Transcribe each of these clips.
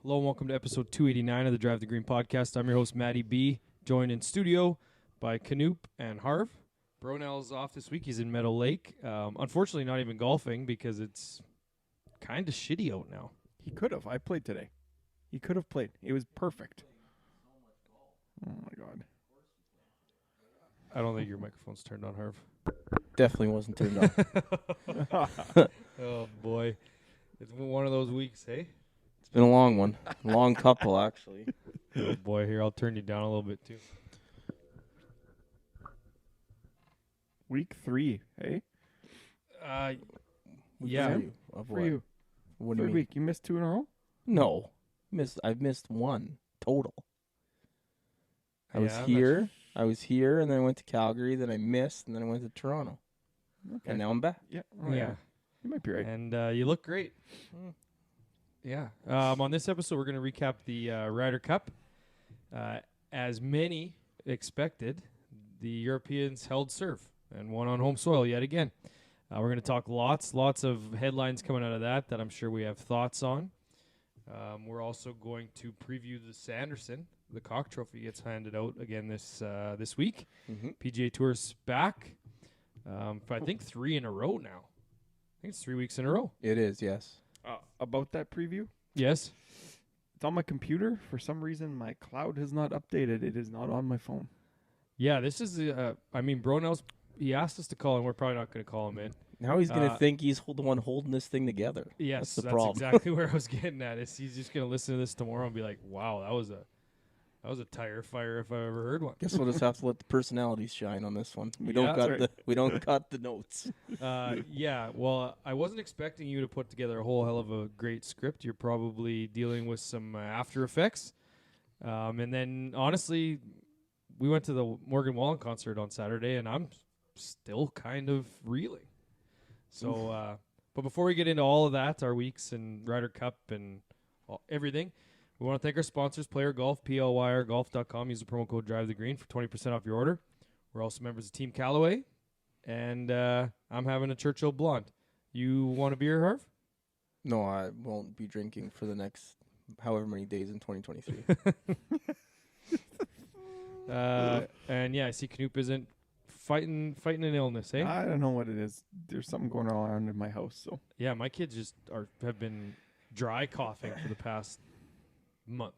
Hello and welcome to episode 289 of the Drive the Green podcast. I'm your host, Matty B, joined in studio by Canoop and Harv. Bronell's off this week. He's in Meadow Lake. Unfortunately, not even golfing because it's kind of shitty out now. He could have. I played today. He could have played. It was perfect. Oh, my God. I don't think your microphone's turned on, Harv. Definitely wasn't turned on. Oh, boy. It's been one of those weeks, hey? It's been a long one. A long couple, actually. Oh, boy. Here, I'll turn you down a little bit, too. Week 3, hey? Yeah. Of For what? you. What do Third you mean? week. You missed 2 in a row? No. I've missed one total. I was Yeah, here, and then I went to Calgary, then I missed, and then I went to Toronto. Okay. And now I'm back. Yeah. Yeah. You might be right. And you look great. Yeah. On this episode, we're going to recap the Ryder Cup. As many expected, the Europeans held serve and won on home soil yet again. We're going to talk lots of headlines coming out of that I'm sure we have thoughts on. We're also going to preview the Sanderson. The Cock Trophy gets handed out again this week. Mm-hmm. PGA Tour's back. For I think 3 in a row now. I think it's 3 weeks in a row. It is, yes. About that preview, Yes. it's on my computer. For some reason, my cloud has not updated. It is not on my phone. Yeah, this is, Bronell's, he asked us to call him. We're probably not going to call him in. Now he's going to think he's the one holding this thing together. Yes, that's the that's problem. exactly where I was getting at. Is he's just going to listen to this tomorrow and be like, wow, that was a tire fire if I ever heard one. Guess we'll just have to let the personalities shine on this one. We don't cut the notes. Yeah, well, I wasn't expecting you to put together a whole hell of a great script. You're probably dealing with some after effects. And then, honestly, we went to the Morgan Wallen concert on Saturday, and I'm still kind of reeling. So, but before we get into all of that, our weeks and Ryder Cup and everything, we want to thank our sponsors, Player Golf, PLYRGolf.com. Use the promo code DriveTheGreen for 20% off your order. We're also members of Team Callaway, and I'm having a Churchill Blonde. You want a beer, Harv? No, I won't be drinking for the next however many days in 2023. And yeah, I see Canoop isn't fighting an illness, eh? I don't know what it is. There's something going on in my house. So Yeah, my kids just have been dry coughing for the past month.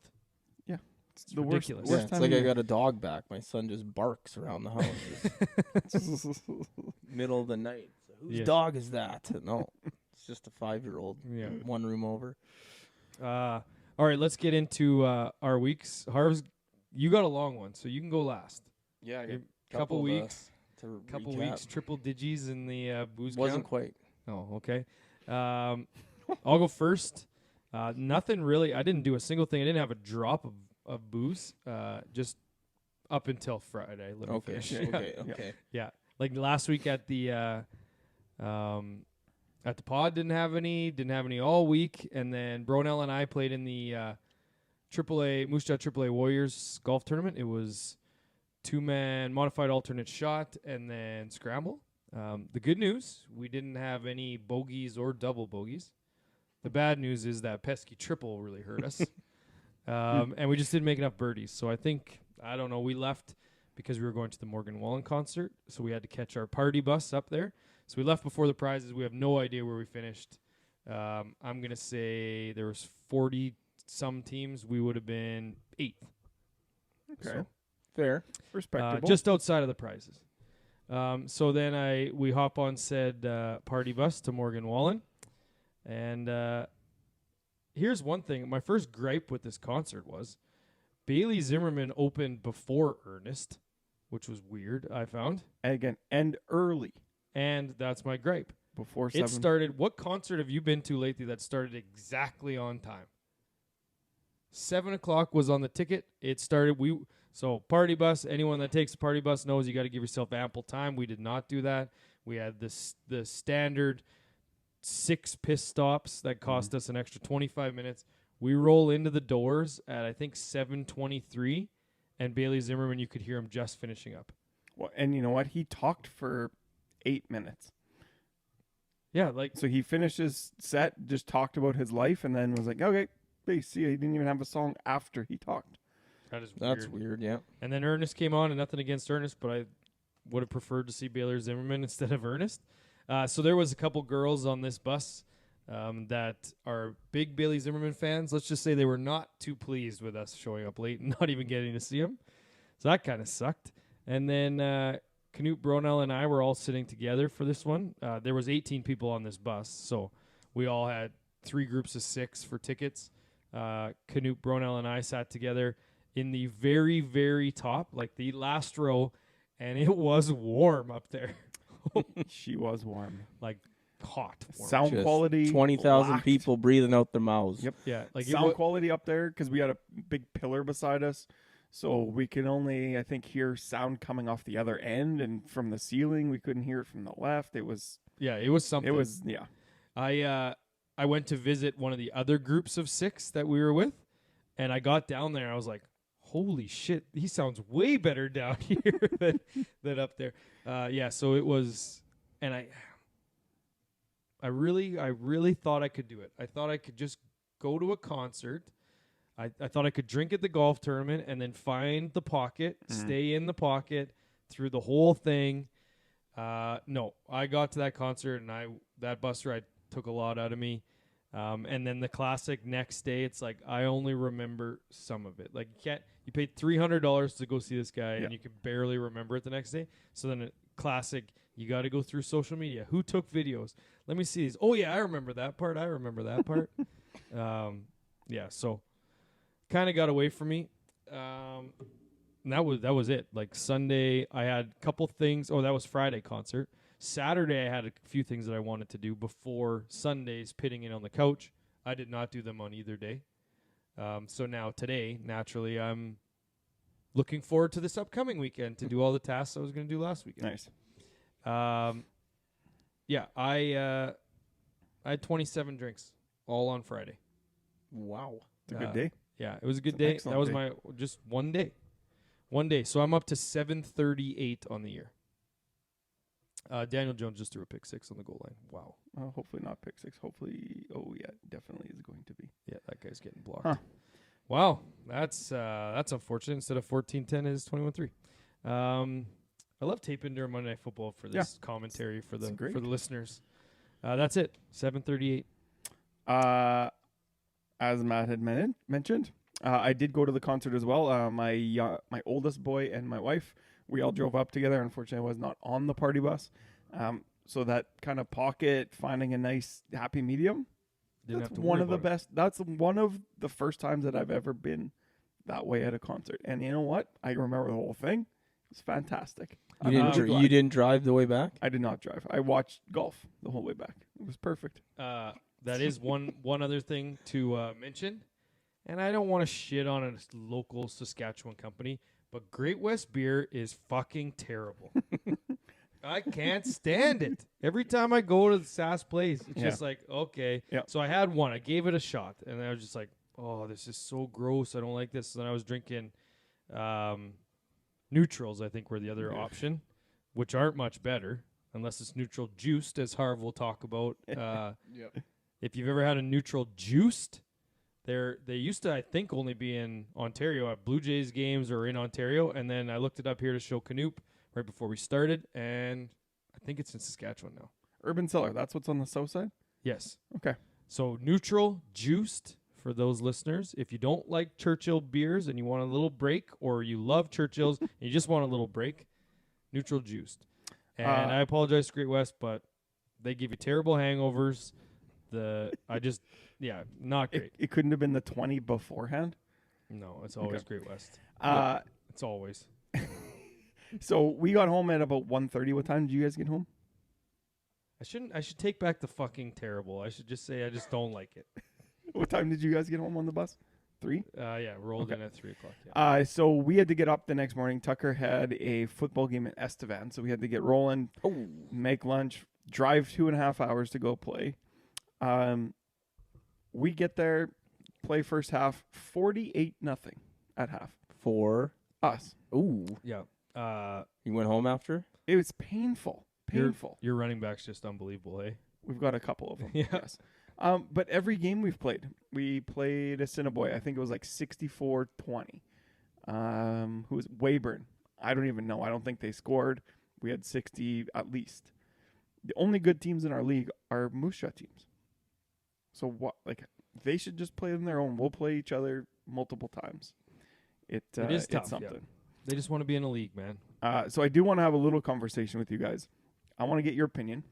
yeah, It's the ridiculous. Yeah, worst it's time like of I year. got a dog back. My son just barks around the house. Middle of the night. So whose Yes. dog is that? No, it's just a 5-year-old. Yeah. One room over. All right, let's get into our weeks. Harv's, you got a long one, so you can go last. Yeah, Couple weeks. To Couple recap. weeks, triple digis in the booze Wasn't count. quite. Oh, okay. I'll go first. Nothing really. I didn't do a single thing. I didn't have a drop of booze. Just up until Friday. Let me finish. Okay. Yeah, like last week at the pod, didn't have any all week, and then Bronell and I played in the Moose Jaw AAA Warriors golf tournament. It was 2-man modified alternate shot and then scramble. The good news, we didn't have any bogeys or double bogeys. The bad news is that pesky triple really hurt us. And we just didn't make enough birdies. So I think, I don't know, we left because we were going to the Morgan Wallen concert. So we had to catch our party bus up there. So we left before the prizes. We have no idea where we finished. I'm going to say there was 40-some teams. We would have been 8th. Okay. So, Fair. respectable. just outside of the prizes. So then we hop on said party bus to Morgan Wallen. And here's one thing. My first gripe with this concert was Bailey Zimmerman opened before Ernest, which was weird, I found. Again, and early And that's my gripe. before 7. It started. What concert have you been to lately that started exactly on time? 7 o'clock was on the ticket. It started. So party bus. Anyone that takes a party bus knows you got to give yourself ample time. We did not do that. We had the standard 6 piss stops that cost us an extra 25 minutes. We roll into the doors at I think 7:23, and Bailey Zimmerman, you could hear him just finishing up. Well, and you know what? He talked for 8 minutes. Yeah, like So he finished his set, just talked about his life, and then was like, okay, bass. See, he didn't even have a song after he talked. That's weird, yeah. And then Ernest came on, and nothing against Ernest, but I would have preferred to see Baylor Zimmerman instead of Ernest. So there was a couple girls on this bus that are big Bailey Zimmerman fans. Let's just say they were not too pleased with us showing up late and not even getting to see him. So that kind of sucked. And then Knut Bronell and I were all sitting together for this one. There was 18 people on this bus, so we all had 3 groups of 6 for tickets. Knut Bronell and I sat together in the very, very top, like the last row, and it was warm up there. She was warm. Like hot. Warm. Sound Just quality. 20,000 blacked. people breathing out their mouths. Yep. Yeah. Like Sound quality up there because we had a big pillar beside us. So we can only, I think, hear sound coming off the other end and from the ceiling. We couldn't hear it from the left. It was something. It was, yeah. I went to visit one of the other groups of 6 that we were with, and I got down there. I was like, holy shit, he sounds way better down here than up there. So it was, and I really thought I could do it. I thought I could just go to a concert. I thought I could drink at the golf tournament and then find the pocket, stay in the pocket through the whole thing. No, I got to that concert, and that bus ride took a lot out of me. And then the classic next day, it's like I only remember some of it. Like you paid $300 to go see this guy, and you could barely remember it the next day. So then classic, you got to go through social media. Who took videos? Let me see these. Oh yeah, I remember that part. So kind of got away from me. And that was it. Like Sunday, I had a couple things. Oh, that was Friday concert. Saturday, I had a few things that I wanted to do before Sunday's pitting in on the couch. I did not do them on either day. So now today, naturally, I'm looking forward to this upcoming weekend to do all the tasks I was going to do last weekend. Nice. I had 27 drinks all on Friday. Wow. It's a good day. Yeah, it was a good day. That was day. just one day. One day. So I'm up to 738 on the year. Daniel Jones just threw a pick 6 on the goal line. Wow. Hopefully not pick 6. Hopefully, definitely is going to be. Yeah, that guy's getting blocked. Huh. Wow, that's unfortunate. Instead of 14-10, is 21-3. I love taping during Monday Night Football for this commentary for the listeners. That's it. 7:38. As Matt had mentioned, I did go to the concert as well. My oldest boy and my wife, we all drove up together. Unfortunately, I was not on the party bus. So that kind of pocket, finding a nice happy medium. That's one of the best. That's one of the first times that I've ever been that way at a concert. And you know what? I remember the whole thing. It's fantastic. You didn't drive the way back? I did not drive. I watched golf the whole way back. It was perfect. That is one other thing to mention. And I don't want to shit on a local Saskatchewan company, but Great West Beer is fucking terrible. I can't stand it. Every time I go to the Sass place, it's just like, okay. Yeah. So I had one. I gave it a shot, and I was just like, oh, this is so gross. I don't like this. And then I was drinking neutrals, I think, were the other option, which aren't much better, unless it's neutral juiced, as Harv will talk about. If you've ever had a neutral juiced, they used to, I think, only be in Ontario at Blue Jays games or in Ontario, and then I looked it up here to show Canoop right before we started, and I think it's in Saskatchewan now. Urban Cellar, that's what's on the south side? Yes. Okay. So neutral juiced, for those listeners, if you don't like Churchill beers and you want a little break, or you love Churchill's and you just want a little break, neutral juiced. And I apologize to Great West, but they give you terrible hangovers. Not great. It couldn't have been the 20 beforehand? No, it's always Great West. It's always. So we got home at about 1:30. What time did you guys get home? I should take back the fucking terrible. I should just say I just don't like it. What time did you guys get home on the bus? 3? Rolled in at 3 o'clock. Yeah. So we had to get up the next morning. Tucker had a football game at Estevan, so we had to get rolling, make lunch, drive 2.5 hours to go play. We get there, play first half, 48-0 at half. For us. Ooh. Yeah. You went home after? It was painful. Painful. Your running back's just unbelievable, eh? We've got a couple of them. Yeah. Yes. But every game we played Assiniboia. I think it was like 64-20. Who was Weyburn? I don't even know. I don't think they scored. We had 60 at least. The only good teams in our league are Moose Jaw teams. So what? Like they should just play on their own. We'll play each other multiple times. It is tough. It's something. Yeah. They just want to be in a league, man. So I do want to have a little conversation with you guys. I want to get your opinion.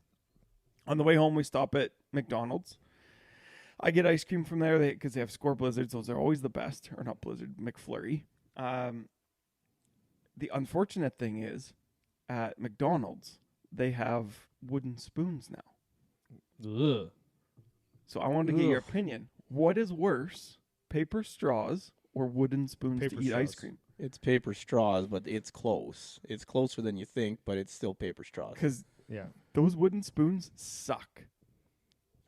On the way home, we stop at McDonald's. I get ice cream from there because they have Score Blizzards. Those are always the best. Or not Blizzard, McFlurry. The unfortunate thing is, at McDonald's, they have wooden spoons now. Ugh. So I wanted to get your opinion. What is worse, paper straws or wooden spoons Paper to eat straws. ice cream? It's paper straws, but it's close. It's closer than you think, but it's still paper straws. Because Yeah. those wooden spoons suck.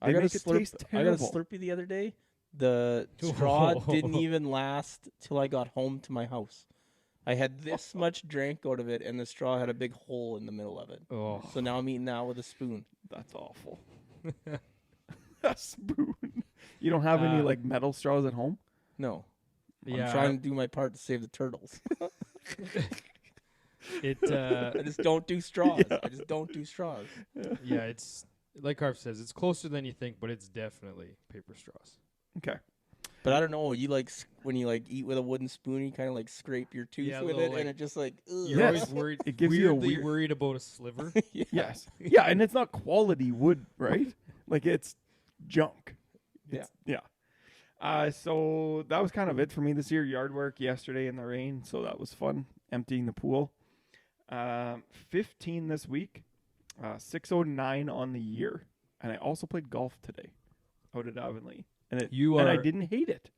I They got a make it taste I got a terrible. Slurpee the other day. The straw didn't even last till I got home to my house. I had this much drank out of it, and the straw had a big hole in the middle of it. Oh. So now I'm eating that with a spoon. That's awful. A spoon. You don't have any like metal straws at home? No. Yeah. I'm trying to do my part to save the turtles. I just don't do straws. Yeah. I just don't do straws. Yeah, it's like Harv says, it's closer than you think, but it's definitely paper straws. Okay. But I don't know. You like when you like eat with a wooden spoon, you kind of like scrape your tooth Yeah, with little, it, like- and it just like. Ugh. You're Yes. always worried. It gives you a weirdly weird- worried about a sliver. Yeah. Yes. Yeah, and it's not quality wood, right? Like it's junk. Yeah. So that was kind of it for me this year. Yard work yesterday in the rain, so that was fun. Emptying the pool. 15 this week. 609 on the year. And I also played golf today out at Avonlea. And I didn't hate it.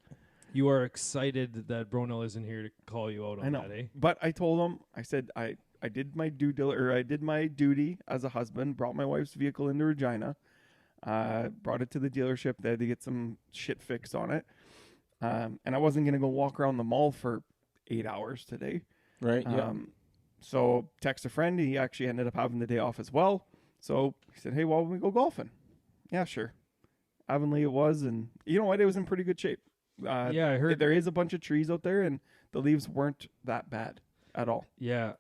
You are excited that Bronell isn't here to call you out on I know. that, eh? But I told him, I said I did my I did my duty as a husband, brought my wife's vehicle into Regina, brought it to the dealership. They had to get some shit fixed on it. And I wasn't going to go walk around the mall for 8 hours today. Right. Yeah. So text a friend. He actually ended up having the day off as well. So he said, hey, why don't we go golfing? Yeah, sure. Avonlea it was. And you know what? It was in pretty good shape. Yeah, I heard. There is a bunch of trees out there, and the leaves weren't that bad at all. Yeah.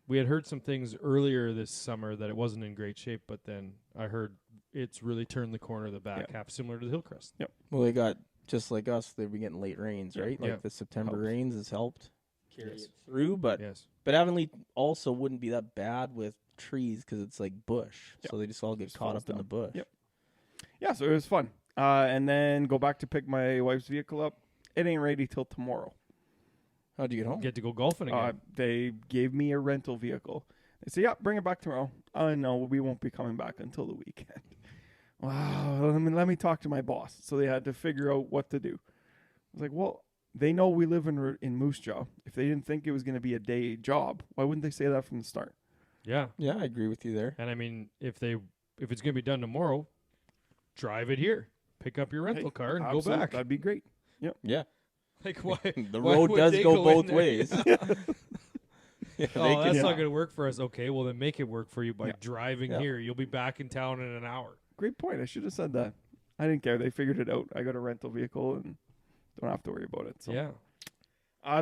We had heard some things earlier this summer that it wasn't in great shape, but then I heard it's really turned the corner of the back half, similar to the Hillcrest. Yep. Well, they got just like us. They've been getting late rains, right? Like Yeah. the September Helps. rains has helped carry Yes. it through, but Yes. Avonlea also wouldn't be that bad with trees because it's like bush, Yep. so they just all get Just caught falls up in down. the bush. Yep. Yeah, so it was fun. And then go back to pick my wife's vehicle up. It ain't ready till tomorrow. How'd you get home? Get to go golfing again. They gave me a rental vehicle. They said, yeah, bring it back tomorrow. No, we won't be coming back until the weekend. Wow, let me talk to my boss. So they had to figure out what to do. I was like, well, they know we live in Moose Jaw. If they didn't think it was going to be a day job, why wouldn't they say that from the start? Yeah. Yeah, I agree with you there. And I mean, if it's going to be done tomorrow, drive it here. Pick up your rental car and go back. That'd be great. Yeah. Like why? The why road would does they go in both there? ways. Yeah, Oh, that's Yeah. not going to work for us. Okay, well then make it work for you by Yeah. driving Yeah. here. You'll be back in town in an hour. Great point. I should have said that. I didn't care. They figured it out. I got a rental vehicle and don't have to worry about it. So Yeah.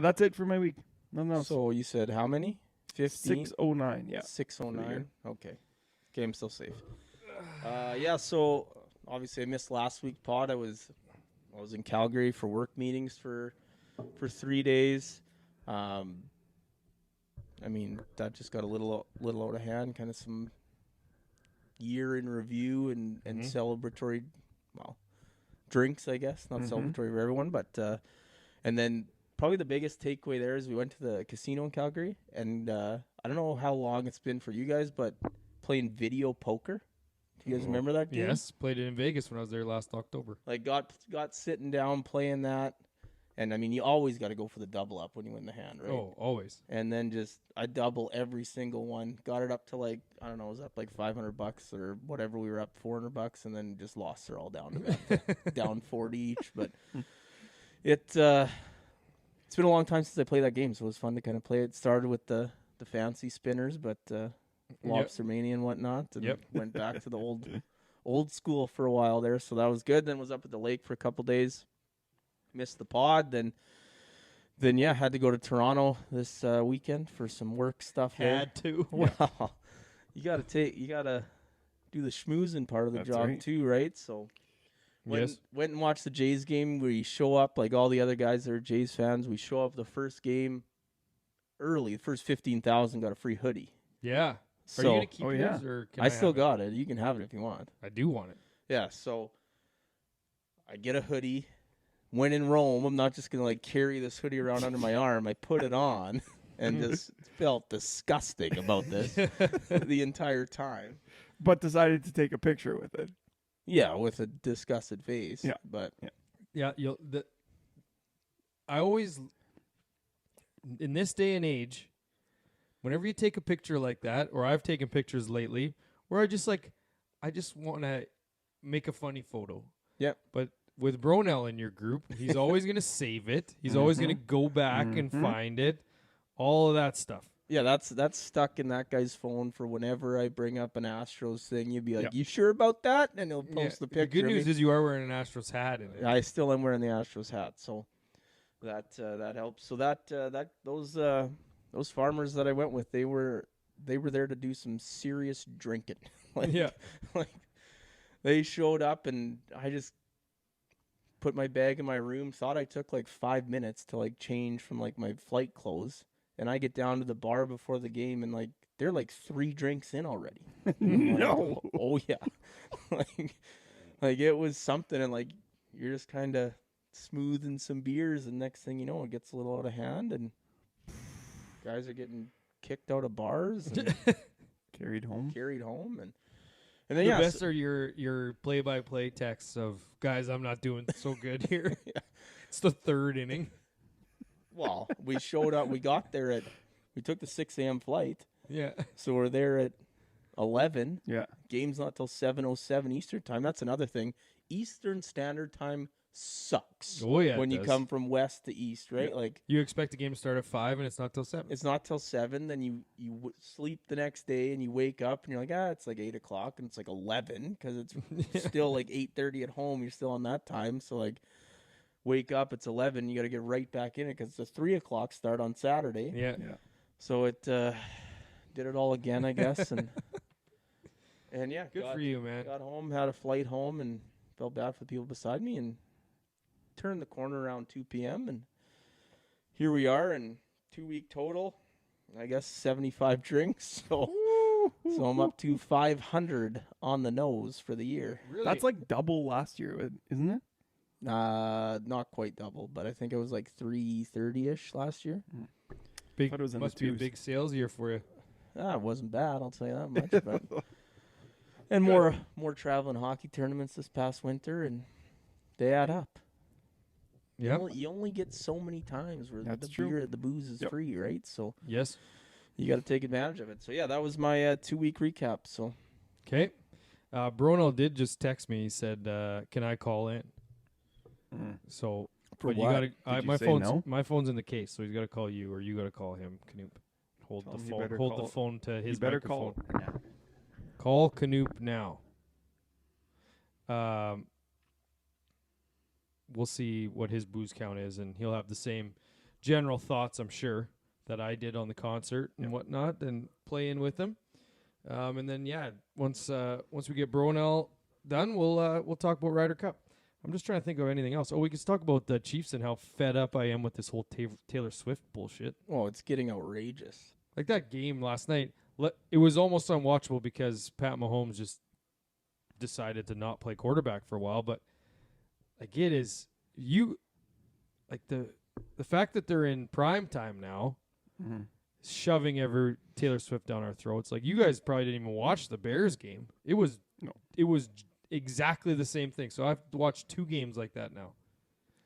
that's it for my week. Nothing else. So you said how many? 15? 609. Yeah. 609. Okay. Okay, I'm still safe. Yeah, so obviously I missed last week's pod. I was in Calgary for work meetings for 3 days. I mean, that just got a little out of hand, kind of some year in review and celebratory, well, drinks, I guess. Not celebratory for everyone, but and then probably the biggest takeaway there is we went to the casino in Calgary, and I don't know how long it's been for you guys, but playing video poker. Do you guys remember that game? Yes, played it in Vegas when I was there last October. Like got sitting down playing that, and I mean you always got to go for the double up when you win the hand, right? Oh, always. And then I double every single one. Got it up to like I don't know, was up like $500 or whatever. We were up $400, and then just lost her all down to that, down 40 each. But it's been a long time since I played that game, so it was fun to kind of play it. Started with the fancy spinners, but Lobster Mania and whatnot, and went back to the old school for a while there, so that was good. Then was up at the lake for a couple days. Missed the pod. Then yeah, had to go to Toronto this weekend for some work stuff there. Had to. Well, you gotta do the schmoozing part of the That's job right. too, right? So went and watched the Jays game. We show up like all the other guys that are Jays fans. We show up the first game early. The first 15,000 got a free hoodie. Yeah. Are So you gonna keep Oh, yours, yeah. or can I still have it? got it. You can have it if you want. I do want it. Yeah. So I get a hoodie. When in Rome, I'm not just gonna like carry this hoodie around under my arm. I put it on and just felt disgusting about this the entire time. But decided to take a picture with it. Yeah, with a disgusted face. Yeah. But Yeah, I always, in this day and age, whenever you take a picture like that, or I've taken pictures lately, where I just want to make a funny photo. Yep. But with Bronell in your group, he's always going to save it. He's always going to go back and find it. All of that stuff. yeah, that's stuck in that guy's phone for whenever I bring up an Astros thing. You'd be like, Yep. "You sure about that?" And he'll post the The picture. good of news me. is you are wearing an Astros hat in it. I still am wearing the Astros hat, so that helps. So those farmers that I went with, they were there to do some serious drinking. like, Yeah. like they showed up and I just put my bag in my room. Thought I took like 5 minutes to like change from like my flight clothes, and I get down to the bar before the game and like they're like 3 drinks in already. No. Oh yeah, like it was something, and like you're just kind of smoothing some beers, and next thing you know, it gets a little out of hand, and guys are getting kicked out of bars and Carried home. carried home, and The then yeah, best are your play-by-play texts of, guys, I'm not doing so good here. Yeah. It's the 3rd inning. well, we showed up. We got there we took the 6 a.m. flight, Yeah. so we're there at 11. Yeah. Game's not till 7:07 Eastern time. That's another thing. Eastern Standard Time sucks. Oh, yeah, it when you does. come from west to east, right? Like You expect the game to start at 5 and it's not till 7. it's not till 7. Then you sleep the next day and you wake up and you're like, it's like 8 o'clock, and it's like 11 because it's still like 8:30 at home. You're still on that time, so like wake up, it's 11. You got to get right back in it because it's a 3 o'clock start on Saturday. Yeah. Yeah. So it did it all again, I guess, and yeah, Good for you, man. Got home, had a flight home, and felt bad for the people beside me, and turned the corner around 2 p.m. and here we are, and 2-week total, I guess 75 drinks. So I'm up to 500 on the nose for the year. Really? That's like double last year, isn't it? Not quite double, but I think it was like 330-ish last year. big. thought it was in the Must be a twos. big sales year for you. It wasn't bad, I'll tell you that much. But and more traveling hockey tournaments this past winter, and they add up. Yeah. You only get so many times where That's the true. the booze is Yep. free, right? So Yes. you got to take advantage of it. So yeah, that was my 2-week recap. So Okay. Bruno did just text me. He said, "Can I call in?" So, For but you what? gotta. Did you my say phone's no? my phone's in the case, so he's got to call you, or you got to call him. Canoop. Hold Tell the him you phone. better Hold call- the phone to his You better microphone. call now. Call Canoop now. We'll see what his booze count is, and he'll have the same general thoughts, I'm sure, that I did on the concert and whatnot, and play in with him. And then once we get Bronell done, we'll talk about Ryder Cup. I'm just trying to think of anything else. Oh, we can talk about the Chiefs and how fed up I am with this whole Taylor Swift bullshit. it's getting outrageous. Like that game last night, it was almost unwatchable because Pat Mahomes just decided to not play quarterback for a while. But like it is, the fact that they're in prime time now, shoving every Taylor Swift down our throats. Like you guys probably didn't even watch the Bears game. It was exactly the same thing. So I've watched 2 games like that now.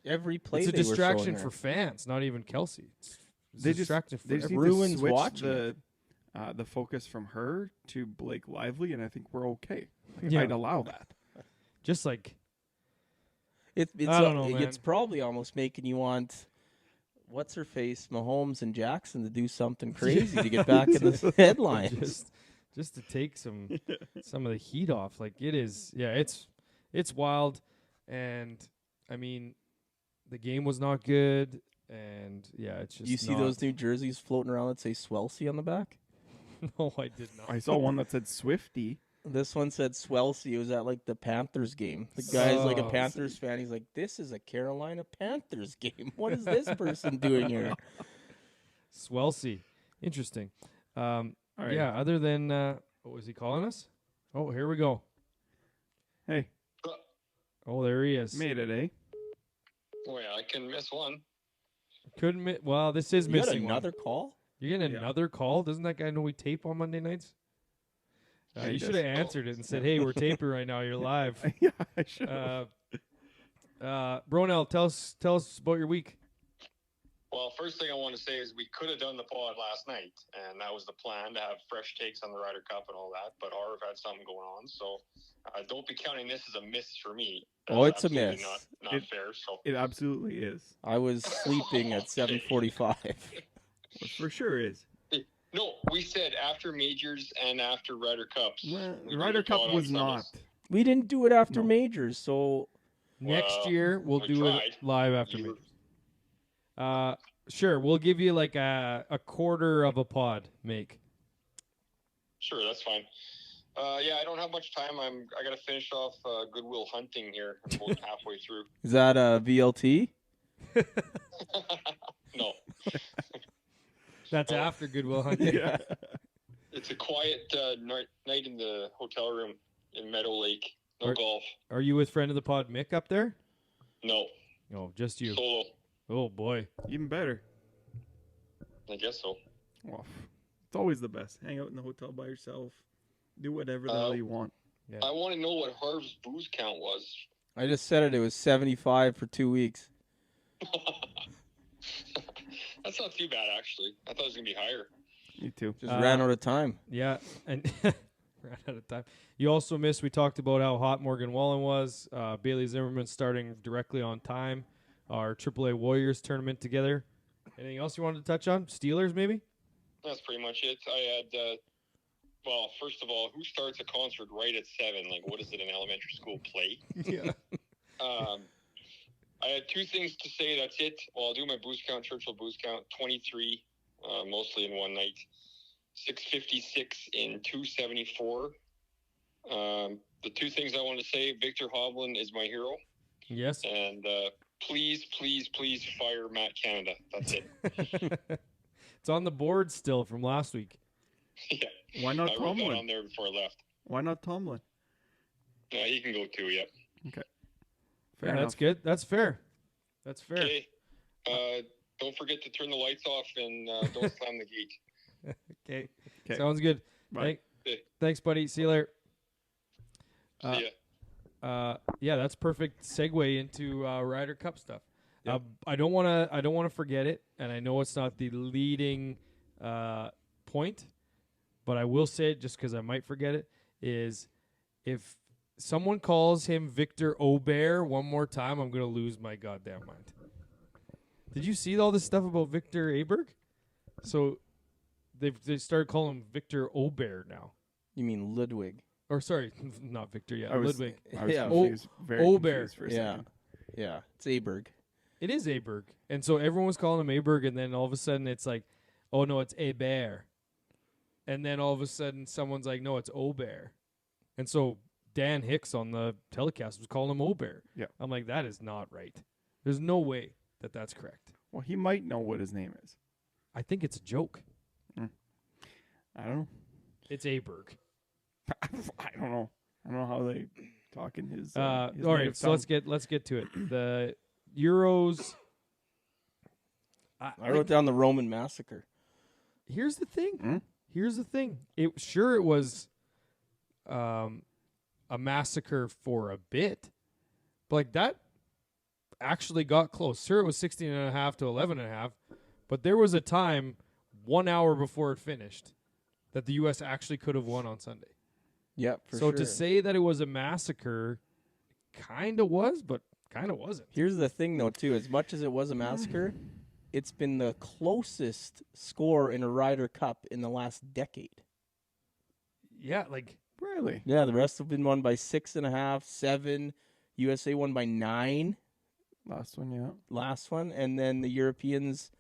Every play It's a they were distraction showing for fans, not even Kelsey. It's They a just distraction for they just need everyone. Ruins to switch watching the focus from her to Blake Lively, and I think we're okay. Yeah. I'd allow that. Just like It's I don't know, man. It's probably almost making you want what's her face, Mahomes and Jackson, to do something crazy to get back in the headlines. just just to take some of the heat off. Like it is, yeah, it's wild, and I mean, the game was not good, and yeah, it's just. You see those new jerseys floating around that say Swelsey on the back? No, I did not. I saw one that said Swifty. This one said Swelsey. It was at like the Panthers game. The guy's like a Oh. Panthers fan. He's like, "This is a Carolina Panthers game. What is this person doing here?" Swelsey, interesting. All right. Yeah. Other than, what was he calling us? Oh, here we go. Hey, Oh, there he is. made it, eh? Oh yeah, I can miss one. Couldn't. Well, this is You got missing another one. call? You're getting Yeah. another call? Doesn't that guy know we tape on Monday nights? Yeah, he You does. should have answered it and said, "Hey, we're taping right now. You're live." Yeah, I should. Bronell, tell us about your week. Well, first thing I want to say is we could have done the pod last night, and that was the plan, to have fresh takes on the Ryder Cup and all that. But Harv had something going on, so don't be counting this as a miss for me. Oh, it's a absolutely miss. Not fair. So It absolutely is. I was sleeping at 7:45. It for sure is. no, we said after majors and after Ryder Cups. Well, we do Ryder the pod Cup on was Sundays. not. We didn't do it after No. majors, so Next Well, year we'll we do tried. it live after You- majors. Sure, we'll give you like a quarter of a pod make. Sure, that's fine. Yeah, I don't have much time. I got to finish off Goodwill Hunting here. I'm about halfway through. is that a VLT? No, That's Oh. after Goodwill Hunting. Yeah. it's a quiet night in the hotel room in Meadow Lake. No Are- golf. Are you with friend of the pod Mick up there? No, No, just you. solo. Oh boy. Even better. I guess so. Well, it's always the best. Hang out in the hotel by yourself. Do whatever the hell you want. I want to know what Harv's booze count was. I just said it. It was 75 for 2 weeks. That's not too bad, actually. I thought it was going to be higher. Me too. Just ran out of time. Yeah, and ran out of time. You also missed. We talked about how hot Morgan Wallen was. Bailey Zimmerman starting directly on time. Our AAA Warriors tournament together. Anything else you wanted to touch on? Steelers, maybe? That's pretty much it. I had, well, first of all, who starts a concert right at 7? Like, what is it, an elementary school play? Yeah. I had 2 things to say. That's it. Well, I'll do my booze count, Churchill booze count. 23, mostly in one night. 656 in 274. The 2 things I want to say, Victor Hovland is my hero. Yes. And please, please, please fire Matt Canada. That's it. It's on the board still from last week. Yeah. Why not I wrote that on Tomlin? there before I left. Why not Tomlin? Yeah, he can go too, yeah. Fair That's good. That's fair. That's fair. Okay. Don't forget to turn the lights off and don't slam the gate. Okay. 'Kay. Sounds good. Bye. Thanks, buddy. See you later. See ya. Yeah, that's perfect segue into Ryder Cup stuff. I don't want to forget it, and I know it's not the leading point, but I will say it just because I might forget it. Is if someone calls him Victor Aubert one more time, I'm gonna lose my goddamn mind. Did you see all this stuff about Victor Aberg? So they started calling him Victor Aubert now. You mean Ludwig? Or sorry, not Victor. Yeah, I was- Ludwig. I was Yeah. confused. Very Aubert. confused for a Yeah. second. Yeah. It's Aberg. It is Aberg. And so everyone was calling him Aberg, and then all of a sudden it's like, oh, no, it's Aubert. And then all of a sudden someone's like, no, it's Aubert. And so Dan Hicks on the telecast was calling him Aubert. Yeah. I'm like, that is not right. There's no way that that's correct. Well, he might know what his name is. I think it's a joke. I don't know. It's Aberg. I don't know. I don't know how they talk in his. All his right, native so let's tongue. get to it. The Euros. I wrote down the Roman massacre. Here's the thing. Hmm? Here's the thing. It was a massacre for a bit. But like that actually got close. Sure, it was 16.5 to 11.5, but there was a time 1 hour before it finished that the US actually could have won on Sunday. Yep, for So sure. to say that it was a massacre kind of was, but kind of wasn't. Here's the thing, though, too. As much as it was a massacre, it's been the closest score in a Ryder Cup in the last decade. Yeah, like Really? Yeah, the rest have been won by 6.5, 7. USA won by 9. Last one, yeah. Last one, and then the Europeans,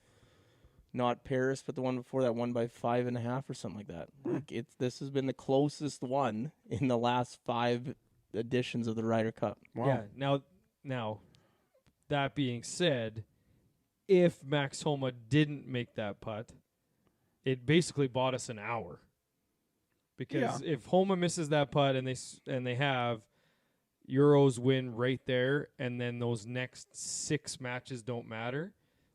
not Paris, but the one before that, won by 5.5 or something like that. Like this has been the closest one in the last 5 editions of the Ryder Cup. Wow. yeah. Now, that being said, if Max Homa didn't make that putt, it basically bought us an hour. Because if Homa misses that putt and they have Euros win right there, and then those next 6 matches don't matter,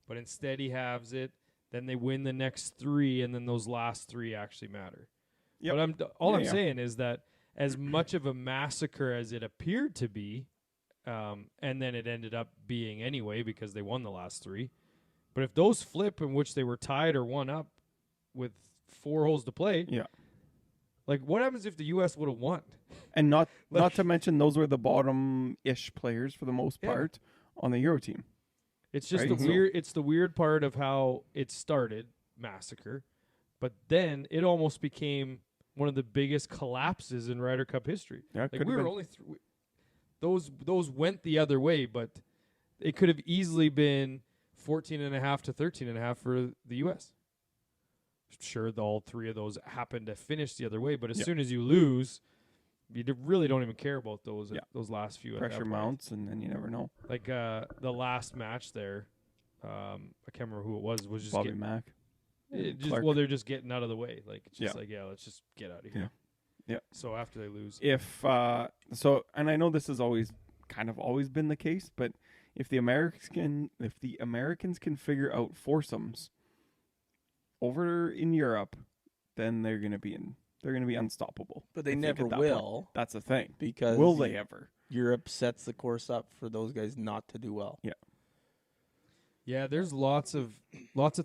but instead he has it, then they win the next 3, and then those last 3 actually matter. Yep. But I'm saying is that as much of a massacre as it appeared to be, and then it ended up being anyway because they won the last 3. But if those flip in which they were tied or 1 up with 4 holes to play, like what happens if the U.S. would have won? And not to mention those were the bottom-ish players for the most part on the Euro team. It's just Right? it's the weird part of how it started, massacre, but then it almost became one of the biggest collapses in Ryder Cup history. Yeah, Like we were only those went the other way, but it could have easily been 14.5 to 13.5 for the U.S. Sure, all 3 of those happened to finish the other way, but as soon as you lose, you really don't even care about those last few. Pressure mounts, and then you never know. Like the last match there, I can't remember who it was just Bobby Mack. they're just getting out of the way. Like it's just let's just get out of here. Yeah. So after they lose, If and I know this has always been the case, but if the Americans can figure out foursomes over in Europe, then they're gonna be unstoppable. But they I think never at that will. point. That's the thing. Because will they ever? Europe sets the course up for those guys not to do well. yeah, there's lots of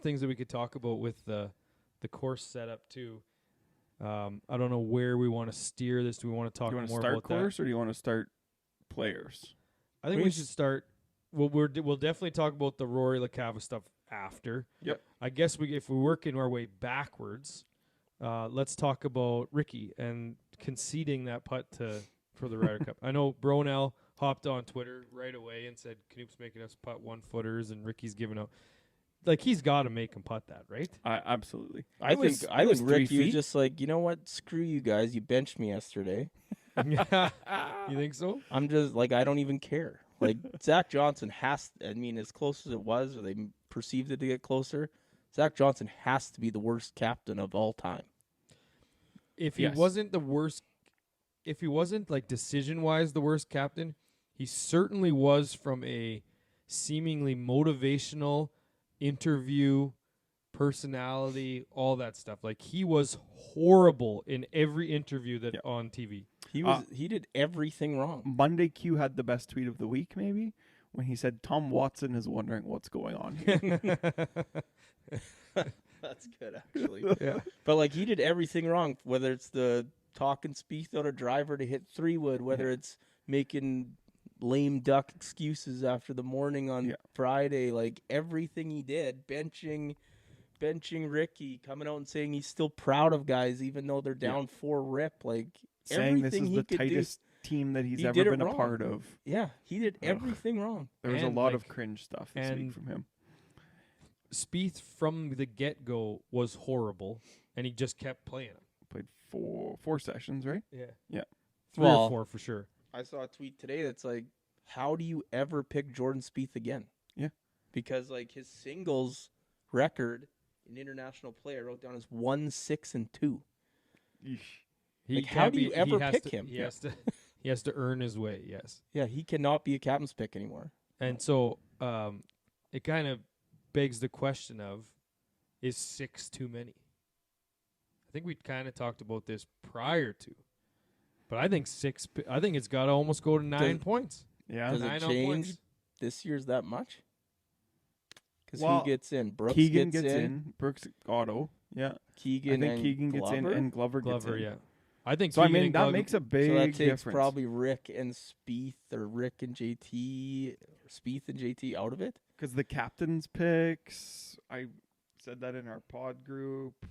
things that we could talk about with the course setup too. I don't know where we want to steer this. Do we want to talk Do you want to more start about course or do you want to start players? that? I think we should start. We'll definitely talk about the Rory LaCava stuff after. Yep. I guess if we're working our way backwards, let's talk about Ricky and conceding that putt for the Ryder Cup. I know Bronell hopped on Twitter right away and said Knoop's making us putt 1-footers and Ricky's giving up. Like he's got to make him putt that, right? Absolutely. I think was 3 Ricky was feet. just like, you know what? Screw you guys. You benched me yesterday. Yeah. You think so? I'm just like, I don't even care. Like Zach Johnson as close as it was, or they perceived it to get closer, Zach Johnson has to be the worst captain of all time. If he wasn't the worst, if he wasn't like decision-wise the worst captain, he certainly was from a seemingly motivational interview, personality, all that stuff. Like he was horrible in every interview that on TV. He did everything wrong. Monday Q had the best tweet of the week, maybe, when he said Tom Watson is wondering what's going on here. That's good, actually. Yeah. But like he did everything wrong, whether it's the talk and speak on a driver to hit 3-wood, whether it's making lame duck excuses after the morning on Friday, like everything he did, benching Ricky, coming out and saying he's still proud of guys even though they're down 4 rip, like saying this everything is he the could tightest team that he's he ever did it been a wrong. part of. Yeah, he did everything wrong. There was a And, lot like, of cringe stuff this week from him. Spieth from the get-go was horrible, and he just kept playing him. Played four sessions, right? Yeah. Yeah. 3 or 4 for sure. I saw a tweet today that's like, how do you ever pick Jordan Spieth again? Yeah. Because like his singles record in international play I wrote down is 1-6-2. Like, how do you ever pick him? He has to earn his way, yes. Yeah, he cannot be a captain's pick anymore. And so it kind of begs the question of, is 6 too many? I think we kind of talked about this prior to. But I think it's got to almost go to 9 points. Yeah. Does 9 it on change points. this year's that much? Because Well, who gets in? Brooks Keegan gets in. Brooks auto. Yeah. Keegan I think and Keegan gets in Glover? and Glover gets in. Yeah. I think So, Keegan I mean, and that Glover- makes a big So that takes difference. probably Rick and Spieth or Rick and JT or Spieth and JT out of it. Because the captain's picks, I said that in our pod group.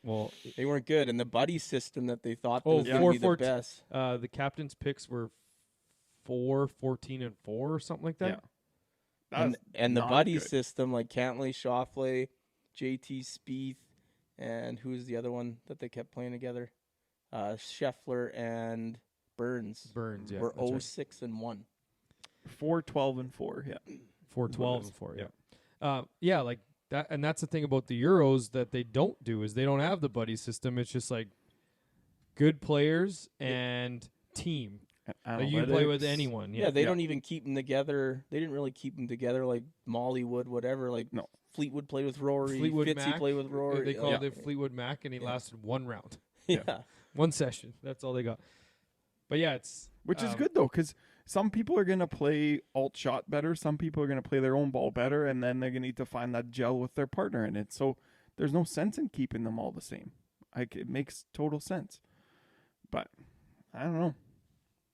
Well, They weren't good, and the buddy system that they thought Oh, was going to be the 4-14. best. the captain's picks were 4, 14, and 4 or something like that. Yeah. And the not buddy good. system, like Cantley, Shoffley, JT Spieth, and who's the other one that they kept playing together? Scheffler and Burns. Burns, yeah. were that's right. 6 and 1. 4, 12, and 4. Yeah. 4, Is what it 12, is. and 4, yeah. Yeah, like that, and that's the thing about the Euros that they don't do is they don't have the buddy system. It's just like good players and team. Like you can play with Analytics. anyone. Yeah, Yeah, they don't even keep them together. They didn't really keep them together like Molly would, whatever. Like No. Fleetwood played with Rory. Fleetwood Fitzy Mac, played with Rory. They called yeah. it Fleetwood Mac, and he lasted one round, Yeah. one session. That's all they got. But yeah, it's Which is good though, because some people are gonna play alt shot better. Some people are gonna play their own ball better, and then they're gonna need to find that gel with their partner in it. So there's no sense in keeping them all the same. Like it makes total sense. But I don't know.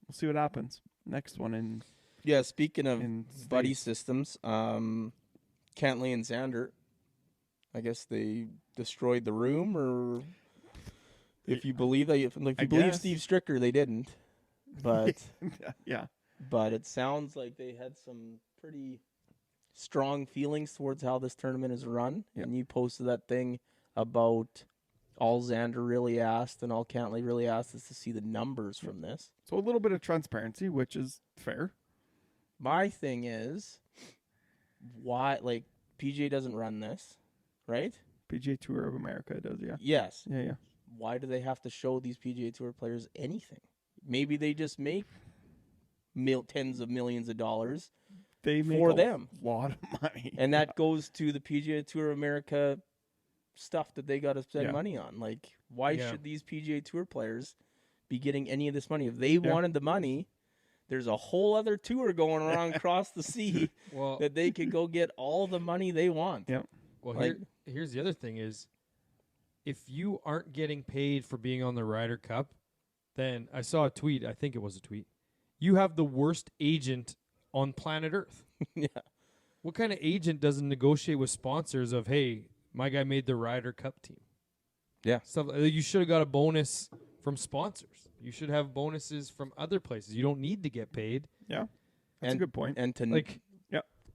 We'll see what happens. Next one in Yeah, speaking of in buddy States. systems, Cantley and Xander, I guess they destroyed the room, or if you believe that, if you I believe guess. Steve Stricker, they didn't. But Yeah. but it sounds like they had some pretty strong feelings towards how this tournament is run. Yeah. And you posted that thing about all Xander really asked and all Cantley really asked is to see the numbers from this. So a little bit of transparency, which is fair. My thing is, why, like, PGA doesn't run this, right? PGA Tour of America does, yeah. Yes. Yeah. Why do they have to show these PGA Tour players anything? Maybe they just make tens of millions of dollars, They make For a them. lot of money. and that goes to the PGA Tour of America stuff that they got to spend Yeah. money on. Like, why Yeah. should these PGA Tour players be getting any of this money? If they wanted the money, there's a whole other tour going around across the sea well. that they could go get all the money they want. Yeah. Well, Like- here's the other thing is, if you aren't getting paid for being on the Ryder Cup, then I saw a tweet. I think it was a tweet. You have the worst agent on planet Earth. Yeah. What kind of agent doesn't negotiate with sponsors of, hey, my guy made the Ryder Cup team? Yeah. Stuff you should have got a bonus from sponsors. You should have bonuses from other places. You don't need to get paid. Yeah. That's a good point. And to Like,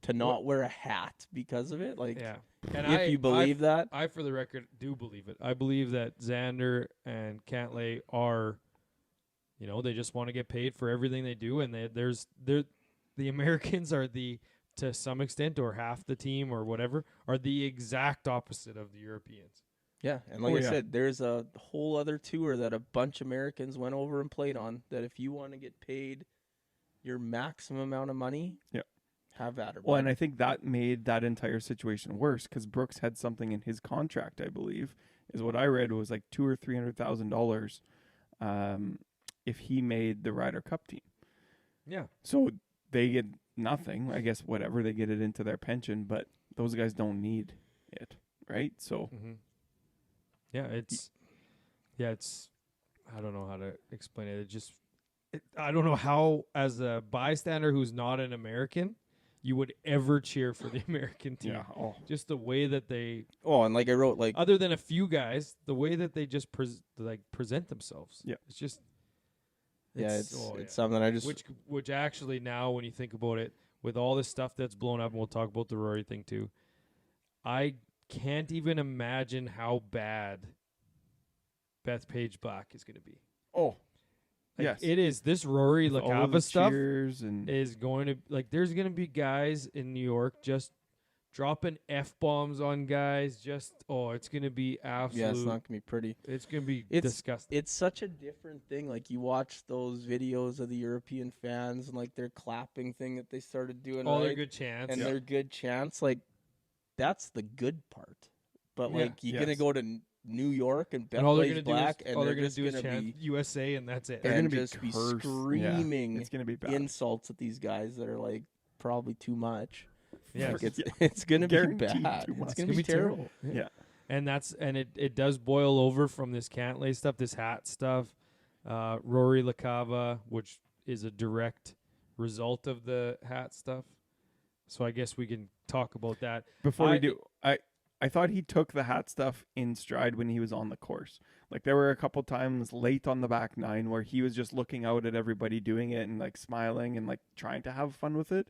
to not wear a hat because of it, like, yeah. And if you believe that, I, for the record, do believe it. I believe that Xander and Cantlay are, they just want to get paid for everything they do, and the Americans are to some extent, or half the team or whatever, are the exact opposite of the Europeans. yeah. And like Oh, I yeah. said, there's a whole other tour that a bunch of Americans went over and played on. That if you want to get paid your maximum amount of money, Yeah. have at it. Well, and I think that made that entire situation worse because Brooks had something in his contract, I believe, is what I read was like $200,000 or $300,000 if he made the Ryder Cup team. Yeah. So they get nothing. I guess whatever, they get it into their pension, but those guys don't need it, right? So Mm-hmm. It's I don't know how to explain it. I don't know how, as a bystander who's not an American, you would ever cheer for the American team. Oh, Just the way that they, and like I wrote, like, other than a few guys, the way that they just present themselves. Yeah. It's just. it's something I just Which actually now, when you think about it, with all this stuff that's blown up, and we'll talk about the Rory thing too, I can't even imagine how bad Beth Page Black is going to be. Like, yes. it is. This Rory With all of the LaCava stuff cheers and is going to, like, there's going to be guys in New York just dropping F-bombs on guys. It's going to be absolute. it's not gonna be pretty. It's going to be It's- disgusting. It's such a different thing. Like, you watch those videos of the European fans and like their clapping thing that they started doing, All right? their good chance. and their good chants. Like, that's the good part. But Yeah. like, you're gonna Yes. go to New York and Beth and all they're plays going to Black, do is, and all they're they're going just to do is gonna chant be USA, and that's it. they're and gonna be just be cursed. Yeah. screaming It's gonna be bad. insults at these guys that are like probably too much. Yeah, Like, Yeah. it's gonna be Guaranteed bad. too It's much. gonna be terrible. Yeah. And it does boil over from this Cantlay stuff, this hat stuff, Rory LaCava, which is a direct result of the hat stuff. So I guess we can talk about that. Before I- we do, I I thought he took the hat stuff in stride when he was on the course. Like there were a couple times late on the back nine where he was just looking out at everybody doing it and like smiling and like trying to have fun with it.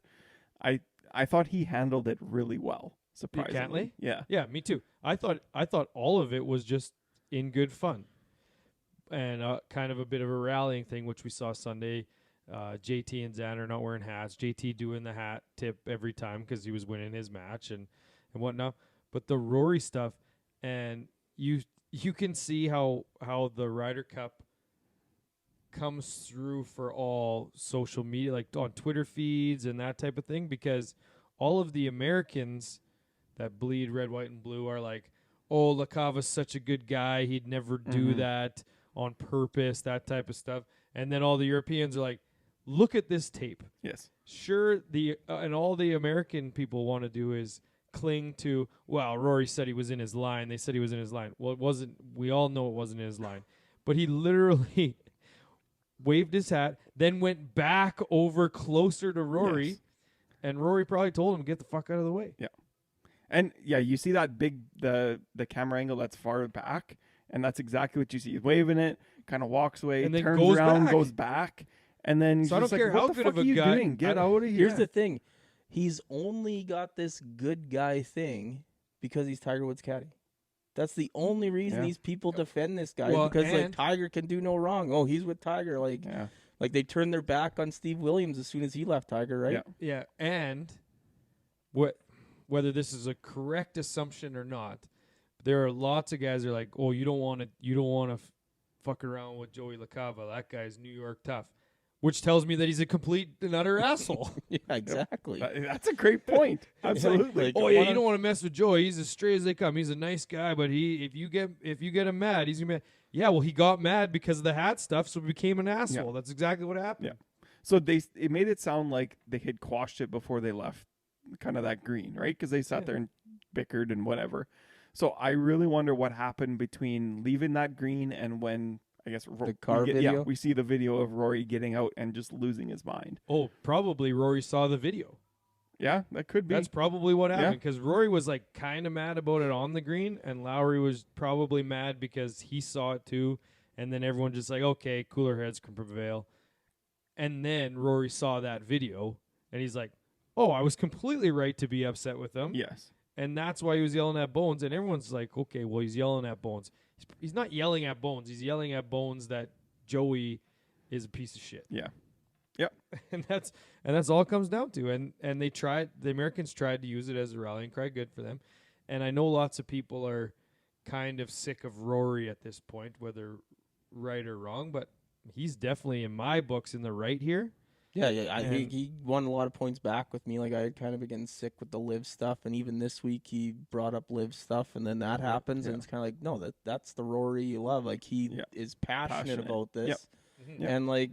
I thought he handled it really well. Surprisingly, yeah, me too. I thought all of it was just in good fun, and kind of a bit of a rallying thing, which we saw Sunday. JT and Xander not wearing hats. JT doing the hat tip every time because he was winning his match and whatnot. But the Rory stuff, and you can see how the Ryder Cup comes through for all social media, like on Twitter feeds and that type of thing, because all of the Americans that bleed red, white, and blue are like, oh, LaCava's such a good guy. He'd never do that on purpose, that type of stuff. And then all the Europeans are like, look at this tape. Yes. Sure, and all the American people want to do is cling to, well, Rory said he was in his line. They said he was in his line. Well, it wasn't. We all know it wasn't in his line. But he literally waved his hat, then went back over closer to Rory, Yes. and Rory probably told him, get the fuck out of the way. Yeah. And yeah, you see that the camera angle that's far back, and that's exactly what you see. He's waving it, kind of walks away, And then turns goes around, back. goes back, and then he's So I just don't like, care what how the good fuck of a are you guy- doing? Get I- out of here. Here's the thing. He's only got this good guy thing because he's Tiger Woods' caddy. That's the only reason Yeah. these people defend this guy, Well, because like and- Tiger can do no wrong. Oh, he's with Tiger. Like Yeah. like they turned their back on Steve Williams as soon as he left Tiger, right? Yeah. Yeah, and whether this is a correct assumption or not, there are lots of guys that are like, oh, you don't want to fuck around with Joey LaCava. That guy's New York tough, which tells me that he's a complete and utter assotle. Yeah, exactly. That's a great point. Absolutely. Like, Oh yeah, one you of- don't want to mess with Joey. He's as straight as they come. He's a nice guy, but if you get him mad, he's gonna be mad. Yeah, well, he got mad because of the hat stuff, so he became an asshole. That's exactly what happened. Yeah. So it made it sound like they had quashed it before they left, kind of that green, right? Because they sat there and bickered and whatever. So I really wonder what happened between leaving that green and when, I guess, The car video? we see the video of Rory getting out and just losing his mind. Oh, probably Rory saw the video. Yeah, that could be. That's probably what Yeah. happened, because Rory was like kind of mad about it on the green, and Lowry was probably mad because he saw it too, and then everyone just like, okay, cooler heads can prevail. And then Rory saw that video, and he's like, oh, I was completely right to be upset with them. Yes. And that's why he was yelling at Bones, and everyone's like, okay, well, he's yelling at Bones. He's not yelling at Bones. He's yelling at Bones that Joey is a piece of shit. Yeah. Yep. and that's all it comes down to. And the Americans tried to use it as a rallying cry. Good for them. And I know lots of people are kind of sick of Rory at this point, whether right or wrong, but he's definitely in my books in the right here. Yeah, he won a lot of points back with me. Like I had kind of been getting sick with the live stuff, and even this week he brought up live stuff, and then that happens, and it's kind of like, no, that's the Rory you love. Like he is passionate about this, Yep. and like,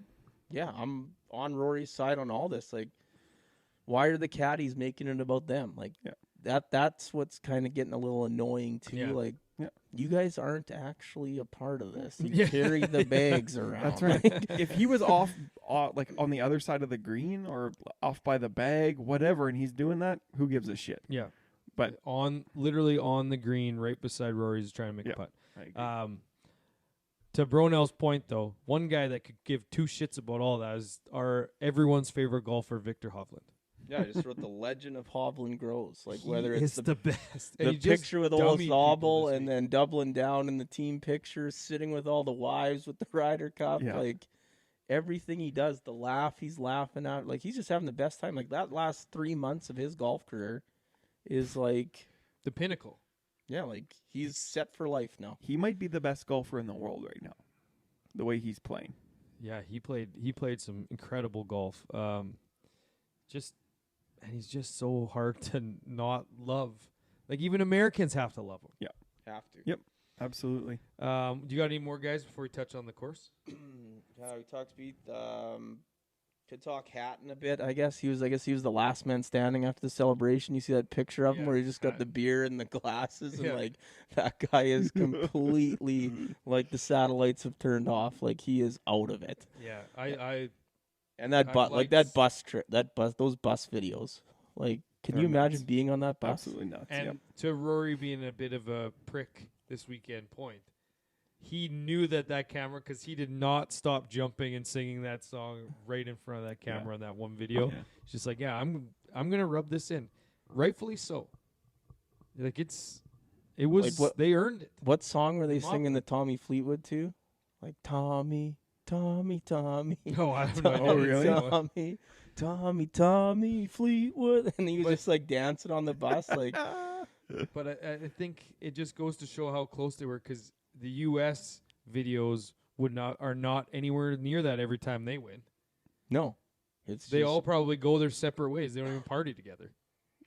yeah, I'm on Rory's side on all this. Like, why are the caddies making it about them? Like that's what's kind of getting a little annoying too. Yeah. Like. Yeah. You guys aren't actually a part of this. You Yeah. carry the bags around. That's right. If he was off, like on the other side of the green or off by the bag, whatever, and he's doing that, who gives a shit? Yeah. But Literally on the green right beside Rory's trying to make a Yeah. putt. I agree. To Bronell's point, though, one guy that could give two shits about all that is everyone's favorite golfer, Victor Hovland. Yeah, I just wrote the legend of Hovland grows. Like He whether is it's the best. And the he just picture with old dummied people Zabel this and week. then doubling down in the team picture, sitting with all the wives with the Ryder Cup. Yeah. Like everything he does, the laugh he's laughing at, like he's just having the best time. Like that last 3 months of his golf career is like, the pinnacle. yeah, like he's set for life now. He might be the best golfer in the world right now, the way he's playing. Yeah, he played some incredible golf. And he's just so hard to not love. Like even Americans have to love him. Have to. Yep. Absolutely. Do you got any more guys before we touch on the course? Yeah, we talked speed. Could talk Hatton a bit. I guess he was the last man standing after the celebration. You see that picture of him Yeah, where he just got Hatton. the beer and the glasses, and Yeah. like that guy is completely like the satellites have turned off. Like he is out of it. Yeah, And that I'd bus, like like that s- bus trip, those bus videos, like Can They're you imagine nuts. being on that bus? Absolutely nuts. And Yep. to Rory being a bit of a prick this weekend point, he knew that camera, because he did not stop jumping and singing that song right in front of that camera in that one video. Yeah. He's just like, yeah, I'm gonna rub this in, rightfully so. Like it was Like what- they earned it. What song were they Mob- singing the Tommy Fleetwood to? Like Tommy, Tommy, Tommy. No, I have no idea. Oh, really? Tommy, Tommy, Tommy Fleetwood, and he was But- just like dancing on the bus, like But I think it just goes to show how close they were, because the U.S. videos are not anywhere near that every time they win. no, it's They just, all probably go their separate ways. They don't even party together.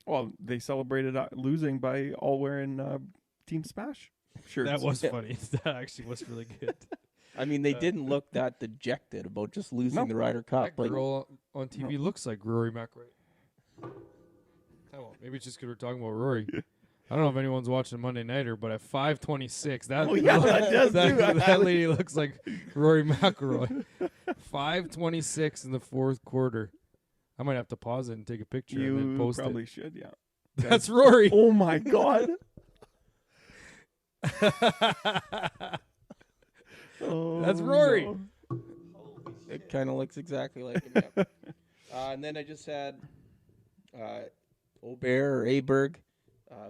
Well, they celebrated losing by all wearing Team Smash shirts. That was Yeah. funny. That actually was really good. I mean, they didn't look that dejected about just losing No. the Ryder Cup. That Like, girl on TV looks like Rory McIlroy. Oh, maybe it's just because we're talking about Rory. I don't know if anyone's watching Monday Nighter, but at 5:26, that that does that lady looks like Rory McIlroy. 5:26 in the fourth quarter. I might have to pause it and take a picture and then You post probably it. should, yeah. That's Rory. Oh my God. Oh, That's Rory. no. it kind of looks exactly like him. Yeah. And then I just had Aubert or Aberg,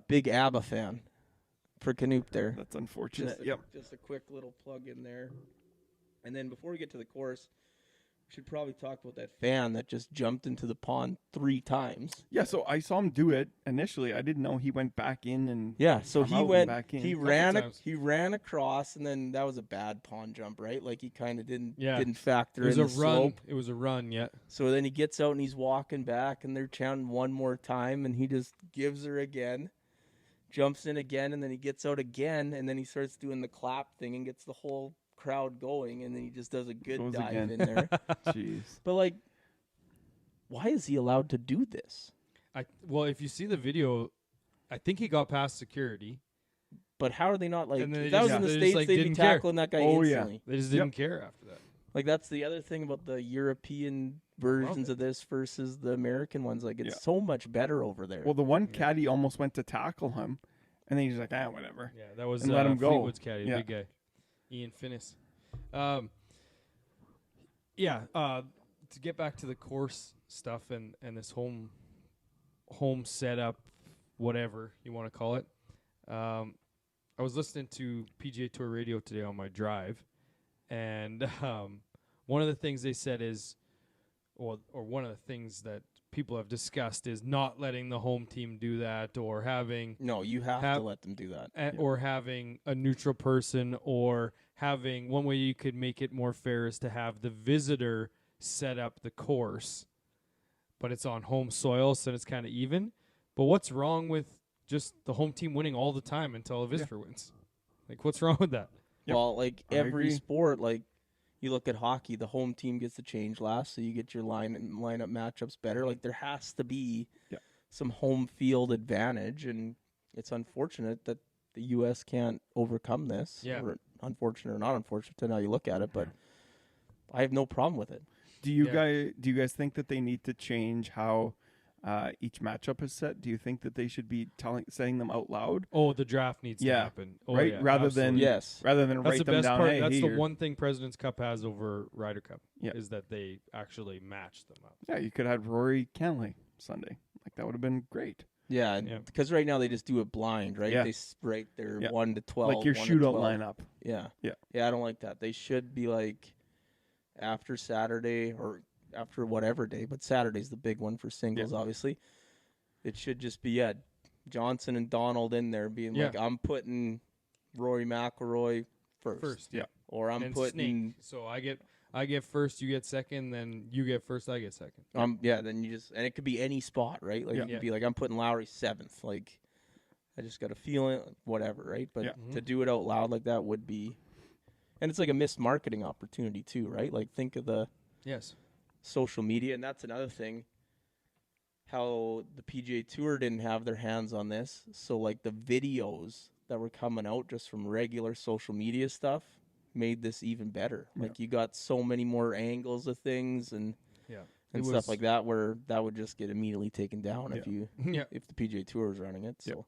big ABBA fan for Canute there. That's unfortunate. Just, Yep. just a quick little plug in there. And then before we get to the course, we should probably talk about that fan that just jumped into the pond 3 times. Yeah, so I saw him do it initially. I didn't know he went back in and Yeah, so come he out and went, back in. he Couple ran, times. he ran across, and then that was a bad pond jump, right? Like he kind of didn't factor It was in a the run. slope. It was a run, yeah. So then he gets out and he's walking back, and they're chanting one more time, and he just gives her again, jumps in again, and then he gets out again, and then he starts doing the clap thing and gets the whole crowd going, and then he just does a good Goes dive again. in there. Jeez. But like, why is he allowed to do this? Well, if you see the video, I think he got past security. But how are they not like? And then If they that was just- in the they just, States, like, they'd be didn't care. tackling that guy Oh, yeah. instantly. They just didn't care after that. Like that's the other thing about the European versions of this versus the American ones. Like it's Yeah. so much better over there. Well, the one caddy almost went to tackle him, and then he's like, whatever. Yeah, that was And let him go. Fleetwood's caddy, Yeah. big guy, Ian Finnis. To get back to the course stuff and this home setup, whatever you want to call it. I was listening to PGA Tour radio today on my drive, and one of the things they said is, or one of the things that people have discussed is not letting the home team do that, or having no, you have to let them do that. or having a neutral person, or having one way you could make it more fair is to have the visitor set up the course, but it's on home soil, so it's kind of even. But what's wrong with just the home team winning all the time until a visitor wins? Like, what's wrong with that? Yep. Well, like I every agree. sport, like you look at hockey, the home team gets to change last, so you get your lineup matchups better. Like there has to be some home field advantage, and it's unfortunate that the U.S. can't overcome this. Yeah. Or unfortunate or not unfortunate, depending how you look at it. But I have no problem with it. Do you guys think that they need to change how each matchup is set? Do you think that they should be saying them out loud? Oh, the draft needs to Yeah. happen. Oh, Right? yeah, Rather absolutely. than Yes. rather than That's write the them best down. part. Hey, That's hey, the you're- one thing President's Cup has over Ryder Cup Yeah. is that they actually match them up. Yeah, you could have Rory Cantley Sunday. Like that would have been great. Yeah, Yeah. because right now they just do it blind, right? Yeah. They rate their Yeah. 1 to 12. Like your 1 to shootout 12. lineup. Yeah. Yeah. Yeah, I don't like that. They should be like after Saturday or after whatever day, but Saturday's the big one for singles, obviously. It should just be, Johnson and Donald in there being like, I'm putting Rory McIlroy first. Yeah. Or I'm and putting... snake. So I get first, you get second, then you get first, I get second. then you just... And it could be any spot, right? Like, Yeah. it could be like, I'm putting Lowry 7th. Like, I just got a feeling, whatever, right? But to do it out loud like that would be... And it's like a missed marketing opportunity too, right? Like, think of the... Yes. social media, and that's another thing, how the PGA Tour didn't have their hands on this. So like the videos that were coming out just from regular social media stuff made this even better. Like you got so many more angles of things, and and It stuff was- like that, where that would just get immediately taken down if Yeah, the PGA Tour was running it. So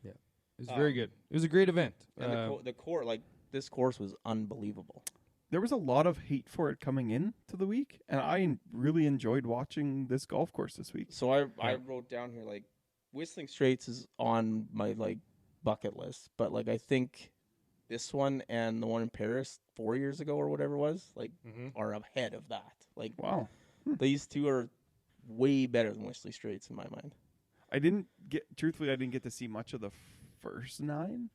it was very good. It was a great event. and the court, like this course was unbelievable. There was a lot of hate for it coming in to the week, and I really enjoyed watching this golf course this week. So I wrote down here like Whistling Straits is on my like bucket list, but like I think this one and the one in Paris 4 years ago or whatever it was like are ahead of that. Like Wow. these two are way better than Whistling Straits in my mind. I didn't get to see much of the first 9.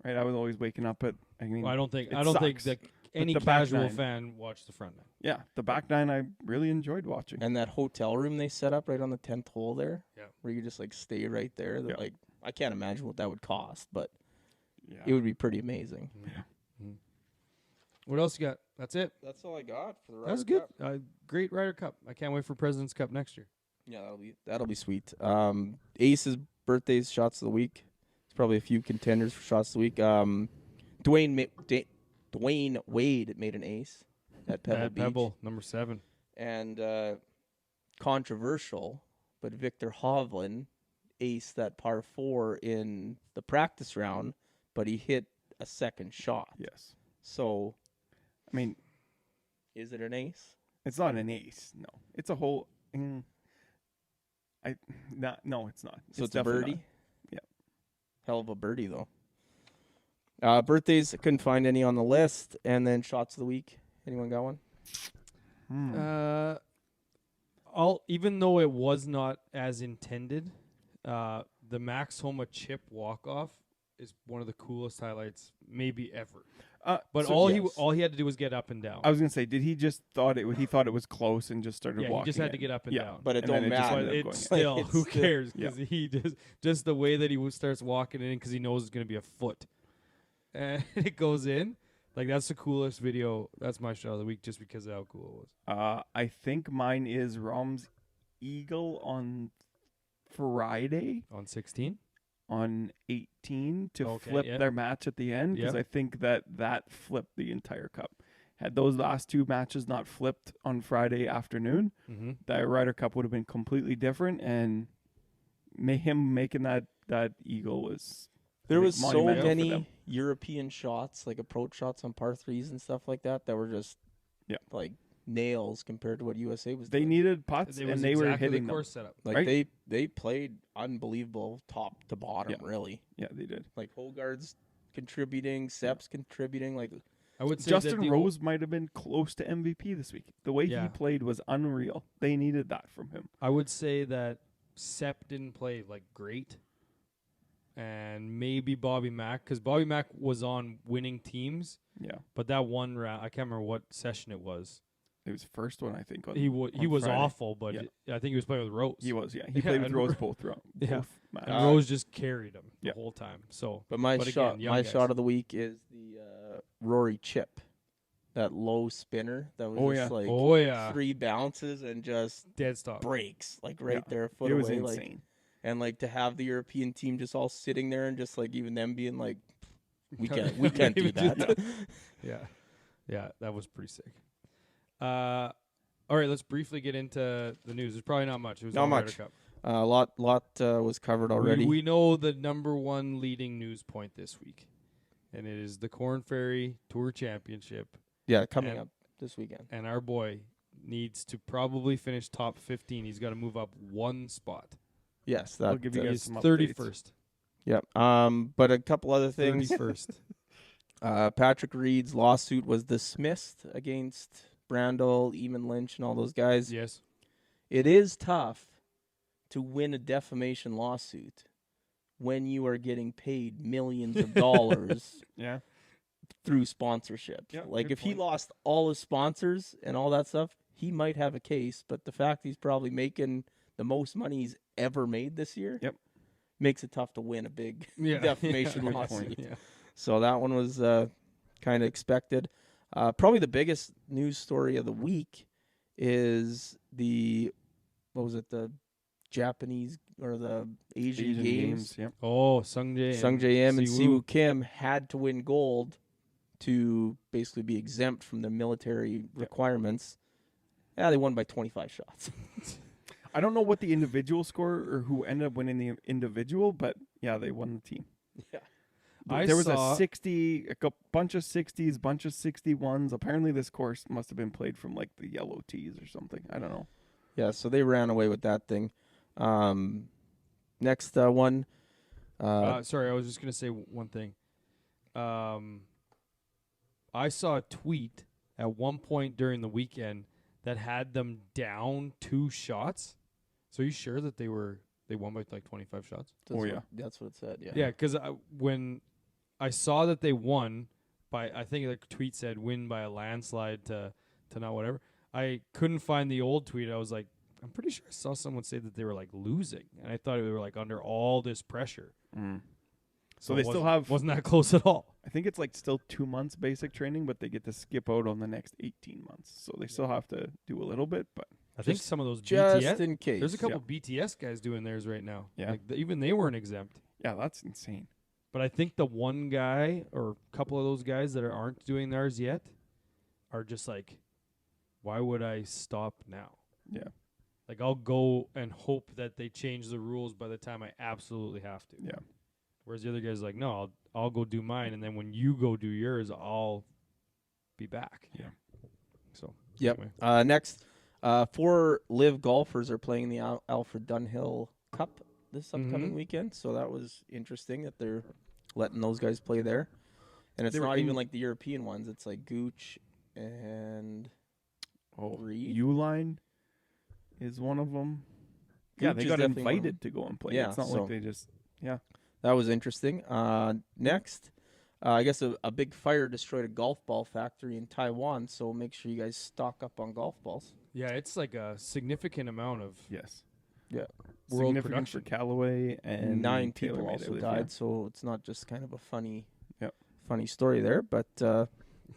Right, I was always waking up at. I mean, I don't think it think sucks, that any the back casual 9. fan watched the front 9. Yeah, the back 9 I really enjoyed watching. And that hotel room they set up right on the 10th hole there, Yeah. where you just like stay right there. That, Yeah. like I can't imagine what that would cost, but Yeah. it would be pretty amazing. What else you got? That's it. That's all I got for the That was good. Great Ryder Cup. I can't wait for President's Cup next year. Yeah, that'll be sweet. Ace's birthdays, shots of the week. There's probably a few contenders for shots of the week. Dwayne Wade made an ace at Pebble Beach. Pebble, number 7. And controversial, but Victor Hovland aced that par 4 in the practice round, but he hit a second shot. Yes. So, I mean, is it an ace? it's not an ace. No, it's a whole. No, it's not. So it's a definitely birdie? not. Yeah. Hell of a birdie, though. Birthdays, I couldn't find any on the list. And then shots of the week. Anyone got one? Even though it was not as intended, the Max Homa chip walk-off is one of the coolest highlights maybe ever. But So all yes. he had to do was get up and down. I was gonna say, did he just thought it? He thought it was close and just started Yeah, walking. he just had to in. get up and Yeah. down. But it And then don't it just matter. ended up But it's going in. still, It's who still- cares? Because he just the way that he starts walking in because he knows it's going to be a foot. And it goes in. Like, that's the coolest video. That's my shot of the week just because of how cool it was. I think mine is Rom's eagle on Friday On 16? on 18 to Okay, flip yeah. their match at the end because Yeah. I think that flipped the entire cup. Had those last 2 matches not flipped on Friday afternoon, Mm-hmm. that Ryder Cup would have been completely different. And him making that eagle was There was so monumental for many them. European shots, like approach shots on par 3s and stuff like that were just like nails compared to what USA was They doing. needed putts It was and they were exactly hitting the them. course setup. Like right? they played unbelievable top to bottom, Yeah. really. Yeah, they did. Like Hogarth's contributing, Sepp's contributing. Like I would say Justin that Rose might have been close to MVP this week. The way Yeah. he played was unreal. They needed that from him. I would say that Sepp didn't play like great, and maybe Bobby Mack, because Bobby Mack was on winning teams, Yeah, but that one round, I can't remember what session it was. it was first one I think. On, He on was Friday. awful, but Yeah. I think he was playing with Rose. He was. Yeah, he Yeah, played with and Rose Ro- both round. Yeah. Both matches. And Rose just carried him Yeah. the whole time. So, But my But shot, again, young my guys. shot of the week is the Rory chip, that low spinner that was Oh, just yeah. like oh yeah, 3 bounces and just dead stop. breaks like right Yeah. there, a foot It was away. Like, insane. and like to have the European team just all sitting there and just like even them being like, we can't do that. Yeah, that was pretty sick. All right, let's briefly get into the news. There's probably not much. It was Not all Ryder much. Cup. A lot was covered already. We know the number one leading news point this week, and it is the Corn Ferry Tour Championship. yeah, coming and- up this weekend. And our boy needs to probably finish top 15. He's got to move up one spot. Yes, I'll that give you guys He's some updates. 31st. yeah. But a couple other things. 31st. Patrick Reed's lawsuit was dismissed against Brandel, Eamon Lynch, and all those guys. Yes. It is tough to win a defamation lawsuit when you are getting paid millions of dollars Yeah, through sponsorship. Yeah, Like good if he point. lost all his sponsors and all that stuff, he might have a case. But the fact he's probably making the most money he's ever made this year Yep. makes it tough to win a big Yeah. defamation Good lawsuit. point. Yeah. So that one was kind of expected. Probably the biggest news story of the week is the Japanese or the Asian Games. Yep. Oh, Sung Jae. Sung Jae and Siwoo. Siwoo Kim had to win gold to basically be exempt from the military requirements. Yeah, they won by 25 shots. I don't know what the individual score or who ended up winning the individual, but yeah, they won the team. Yeah. There was a bunch of 60s, bunch of 61s. Apparently, this course must have been played from like the yellow tees or something. I don't know. Yeah, so they ran away with that thing. Next one. Sorry, I was just gonna say one thing. I saw a tweet at one point during the weekend that had them down 2 shots. So are you sure that they won by like 25 shots? That's what it said. Yeah. Yeah, because when I saw that they won by, I think the tweet said win by a landslide to not whatever. I couldn't find the old tweet. I was like, I'm pretty sure I saw someone say that they were like losing, and I thought they were like under all this pressure. So they still have wasn't that close at all. I think it's like still 2 months basic training, but they get to skip out on the next 18 months. So they still have to do a little bit, but I think some of those just BTS, in case. there's a couple BTS guys doing theirs right now. Yeah. Like even they weren't exempt. yeah, that's insane. But I think the one guy or a couple of those guys that aren't doing theirs yet are just like, why would I stop now? Yeah. Like I'll go and hope that they change the rules by the time I absolutely have to. Yeah. Whereas the other guy's like, no, I'll go do mine, and then when you go do yours, I'll be back. Yeah. So. Yep. Anyway. Next, 4 live golfers are playing the Alfred Dunhill Cup this upcoming weekend. So that was interesting that they're letting those guys play there. And it's not even like the European ones. It's like Gooch and Reed. Uline is one of them. Yeah, they got invited to go and play. Yeah, it's not like they just That was interesting. Next, I guess a big fire destroyed a golf ball factory in Taiwan, so make sure you guys stock up on golf balls. Yeah, it's like a significant amount of Yeah. world significant production. for Callaway, and 9 people TaylorMade, also I died, believe, so it's not just kind of a funny story there. But so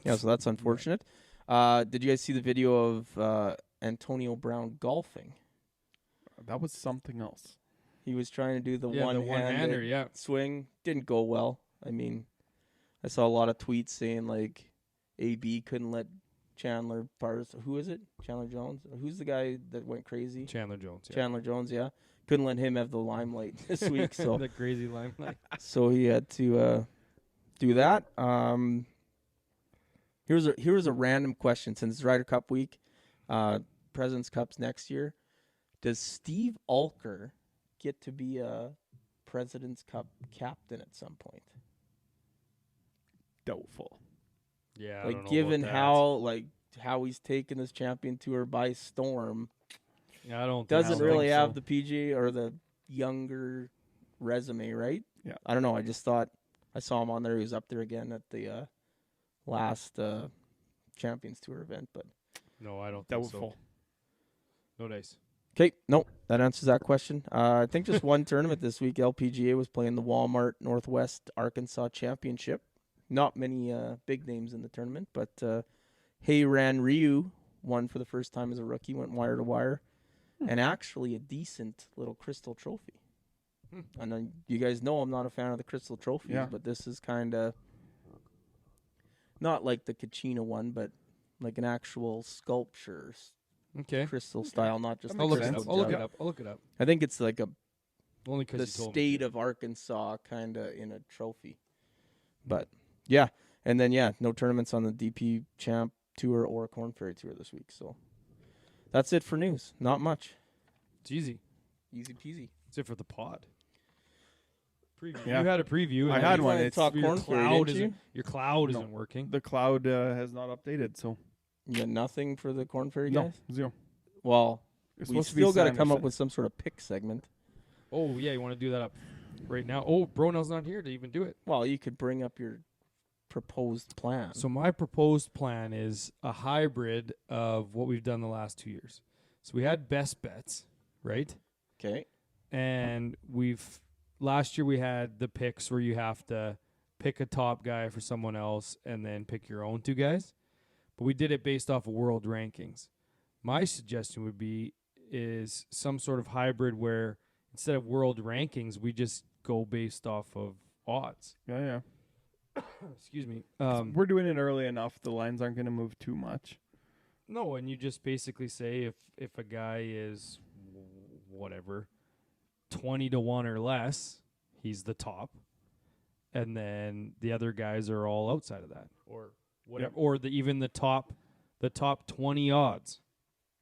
that's unfortunate. Did you guys see the video of Antonio Brown golfing? That was something else. He was trying to do the the one-hander, yeah. swing. Didn't go well. I mean, I saw a lot of tweets saying, like, AB couldn't let Chandler who is it? Chandler Jones? Who's the guy that went crazy? Chandler Jones. Yeah. Chandler Jones, yeah. Couldn't let him have the limelight this week. So the crazy limelight. so he had to do that. Here's a random question. Since it's Ryder Cup week, President's Cup's next year, does Steve Alker get to be a President's Cup captain at some point? Doubtful. Yeah, Like, I don't know given about how he's taken this champion tour by storm, that. I don't. doesn't think really so. have the PGA or the younger resume, right? Yeah. I don't know. I just thought I saw him on there. He was up there again at the last Champions Tour event, but No, I don't think Doubtful. so. No dice. okay, nope, that answers that question. I think just one tournament this week. LPGA was playing the Walmart Northwest Arkansas Championship. Not many big names in the tournament, but Heiran Ryu won for the first time as a rookie, went wire to wire, and actually a decent little crystal trophy. And then you guys know I'm not a fan of the crystal trophies, but this is kind of not like the Kachina one, but like an actual sculpture, Okay. crystal style, not just I'll the look it up. crystal I'll look gem. it up. I'll look it up. I think it's like Only the because you told me. state of Arkansas kind of in a trophy. But yeah, and then no tournaments on the DP Champ Tour or Korn Ferry Tour this week. So that's it for news. Not much. It's easy. Easy peasy. That's it for the pod. Preview. Yeah. You had a preview. I and had you one. wanted to It's talk your Korn cloud Ferry, isn't- isn't. Your cloud No. isn't working. The cloud has not updated, so You got nothing for the Korn Ferry no, guys? 0. Well, It's we supposed to be still got to come up Sanderson. with some sort of pick segment. Oh yeah, you want to do that up right now? Oh, Bronell's not here to even do it. Well, you could bring up your proposed plan. So my proposed plan is a hybrid of what we've done the last 2 years. So we had best bets, right? Okay. And last year we had the picks where you have to pick a top guy for someone else and then pick your own 2 guys. But we did it based off of world rankings. My suggestion would be is some sort of hybrid where instead of world rankings, we just go based off of odds. Yeah. Excuse me. We're doing it early enough. The lines aren't going to move too much. No, and you just basically say if a guy is whatever 20-1 or less, he's the top, and then the other guys are all outside of that, or whatever, or even the top 20 odds.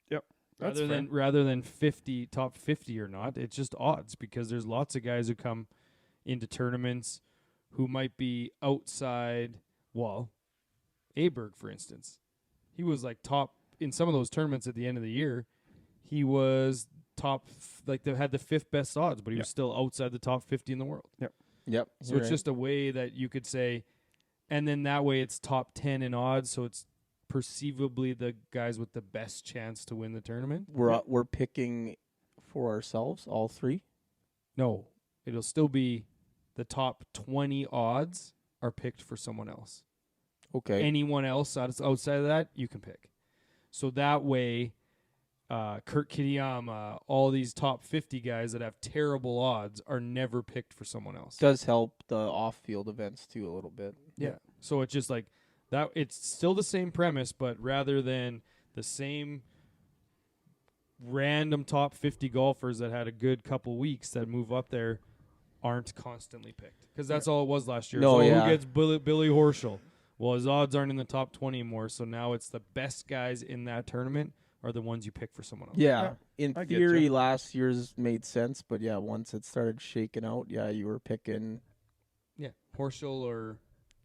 Yep. Rather than 50 top 50 or not, it's just odds, because there's lots of guys who come into tournaments who might be outside. Well, Aberg, for instance, he was like top in some of those tournaments at the end of the year. He was top, like they had the 5th best odds, but he was still outside the top 50 in the world. Yep. So it's just a way that you could say, and then that way it's top 10 in odds, so it's perceivably the guys with the best chance to win the tournament. We're picking for ourselves, all 3. No, it'll still be the top 20 odds are picked for someone else. Okay. Anyone else outside of that, you can pick. So that way, Kurt Kitayama, all these top 50 guys that have terrible odds are never picked for someone else. Does help the off-field events too a little bit. Yeah. So it's just like that. It's still the same premise, but rather than the same random top 50 golfers that had a good couple weeks that move up there aren't constantly picked, because that's all it was last year. Who gets Billy Horschel? Well, his odds aren't in the top 20 anymore, so now it's the best guys in that tournament are the ones you pick for someone else. Yeah. In theory, last year's made sense, but once it started shaking out, you were picking Horschel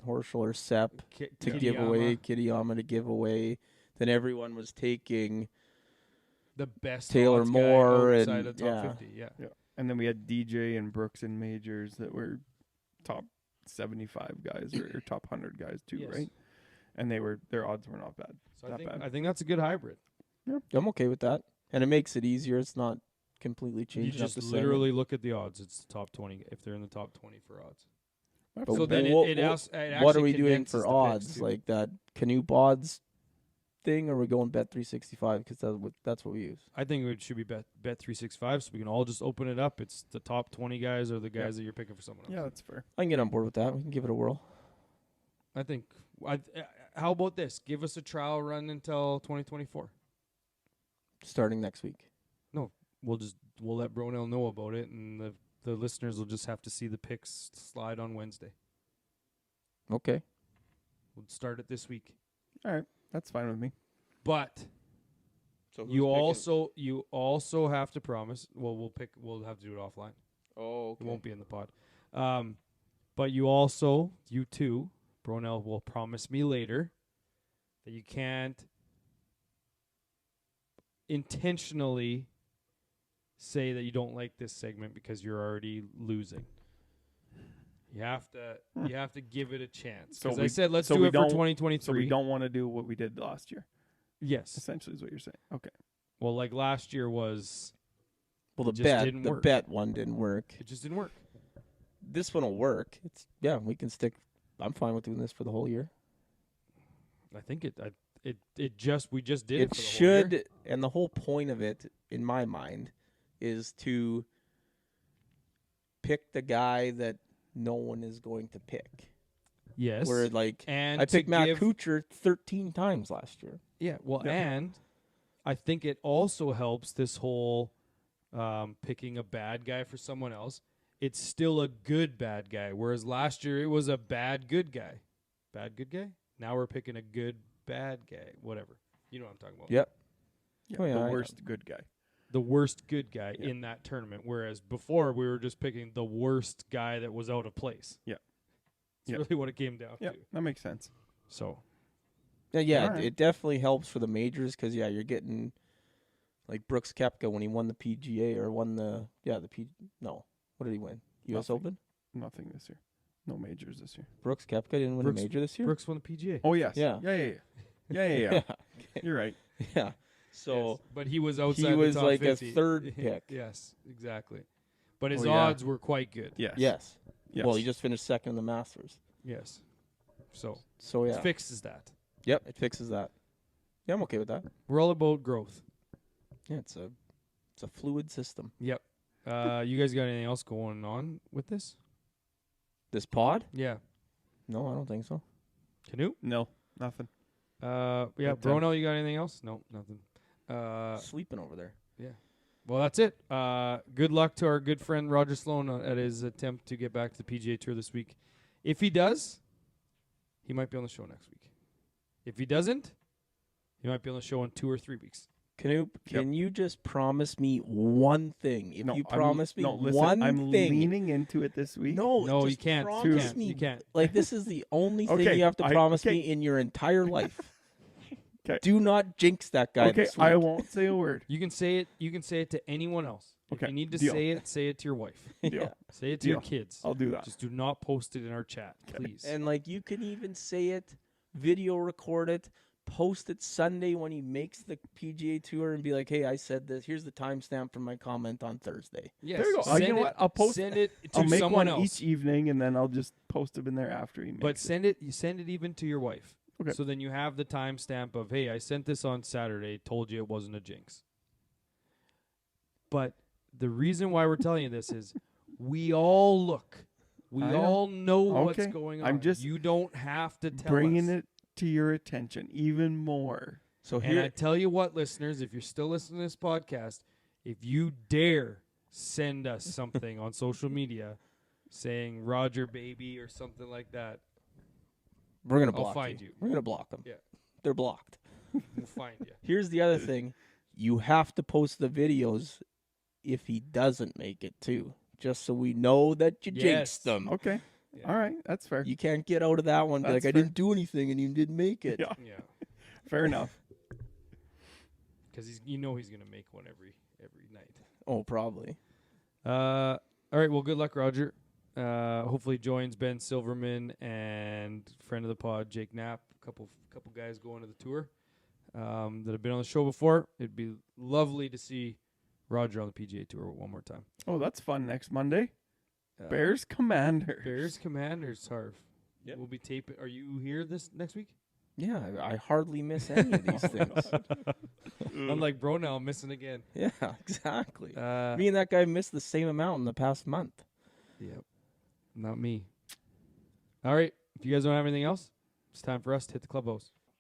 or Sepp to give away, Kitayama to give away. Then everyone was taking the best Taylor odds Moore guy outside and of top 50. Yeah. And then we had DJ and Brooks in majors that were top 75 guys or top 100 guys too, right? And their odds were not bad. So I think that's a good hybrid. Yeah. I'm okay with that, and it makes it easier. It's not completely changing. You just literally look at the odds. It's the top 20 if they're in the top 20 for odds. But so then what are we doing for odds? Like that Canoe odds thing, or are we going Bet365 because that's what we use? I think it should be Bet365, so we can all just open it up. It's the top 20 guys or the guys that you're picking for someone else. Yeah, that's fair. I can get on board with that. We can give it a whirl. I think. How about this? Give us a trial run until 2024. Starting next week. No, we'll let Bronell know about it, and the listeners will just have to see the picks slide on Wednesday. Okay. We'll start it this week. All right, that's fine with me. But so you also have to promise. Well, we'll have to do it offline. Oh, okay. It won't be in the pod. But you too, Bronell will promise me later that you can't intentionally say that you don't like this segment because you're already losing. You have to give it a chance. Because I said let's do it for 2023. So we don't want to do what we did last year. Yes, essentially is what you're saying. Okay. Well, like last year was. Well, the bet one didn't work. It just didn't work. This one will work. We can stick. I'm fine with doing this for the whole year. I think we just did it. It should, and the whole point of it, in my mind, is to pick the guy that no one is going to pick. Yes. Where I picked Matt Kuchar 13 times last year. Yeah. Well, and I think it also helps this whole picking a bad guy for someone else. It's still a good bad guy, whereas last year it was a bad good guy. Bad good guy? Now we're picking a good bad guy. Whatever. You know what I'm talking about. Yep. The worst good guy. The worst good guy in that tournament, whereas before we were just picking the worst guy that was out of place. Yeah. It's really what it came down to. That makes sense. So. It definitely helps for the majors because, you're getting like Brooks Koepka when he won the PGA or won what did he win? U.S. Open? Nothing this year. No majors this year. Brooks Koepka didn't win a major this year? Brooks won the PGA. Oh, yes. Yeah. Yeah. You're right. Yeah. So, yes, but he was outside. He was the top like 50. a third pick. Yes, exactly. But his odds were quite good. Yes. Well, he just finished second in the Masters. Yes. So it fixes that. Yep, it fixes that. Yeah, I'm okay with that. We're all about growth. Yeah, it's a fluid system. Yep. You guys got anything else going on with this? This pod? Yeah. No, I don't think so. Canoe? No, nothing. Yeah, But, Bronell, you got anything else? No, nothing. Sleeping over there. Well, that's it. Good luck to our good friend Roger Sloan at his attempt to get back to the PGA Tour this week. If he does, he might be on the show next week. If he doesn't, he might be on the show in 2 or 3 weeks. Can you just promise me one thing? If you promise me listen, one I'm thing. leaning into it this week. No, just you can't. promise me. You can't. Like, this is the only thing Okay, you have to I- promise okay. me in your entire life. 'Kay. Do not jinx that guy Okay, this week. I won't say a word. You can say it. You can say it to anyone else. Okay, If you need to deal. say it to your wife. Deal. Say it to your Deal. kids. I'll do that. Just do not post it in our chat, please. And, like, you can even say it, video record it, post it Sunday when he makes the PGA Tour and be like, hey, I said this. Here's the timestamp for my comment on Thursday. Yes, There you go. Send You know it, what? I'll post. Send it to I'll make someone one else. each evening, and then I'll just post them in there after he makes But it. send it. You send it even to your wife. Okay. So then you have the timestamp of, hey, I sent this on Saturday. Told you it wasn't a jinx. But the reason why we're telling you this is, we all look. We I know. all know what's Okay. going on. I'm just you don't have to tell Bringing us. it to your attention even more. So And I tell you what, listeners, if you're still listening to this podcast, if you dare send us something on social media saying Roger baby or something like that, we're going to I'll block find you. We're going to block them. Yeah. They're blocked. we'll find you. Here's the other thing. You have to post the videos if he doesn't make it, too. Just so we know that you Yes. jinxed them. Okay. Yeah. All right. That's fair. You can't get out of that one. Be That's like, I fair. didn't do anything and you didn't make it. Yeah. Yeah. Fair enough. Because he's going to make one every night. Oh, probably. All right. Well, good luck, Roger. Hopefully joins Ben Silverman and friend of the pod Jake Knapp. A couple guys going to the tour that have been on the show before. It'd be lovely to see Roger on the PGA Tour one more time. Oh, that's fun. Next Monday, Uh, Bears Commanders. Bears Commanders, Harv. Yep. We'll be taping. Are you here this next week? Yeah, I hardly miss any of these things. Unlike Bro now, I'm missing again. Yeah, exactly. Me. Me and that guy missed the same amount in the past month. Yep. Not me. All right. If you guys don't have anything else, it's time for us to hit the clubhouse.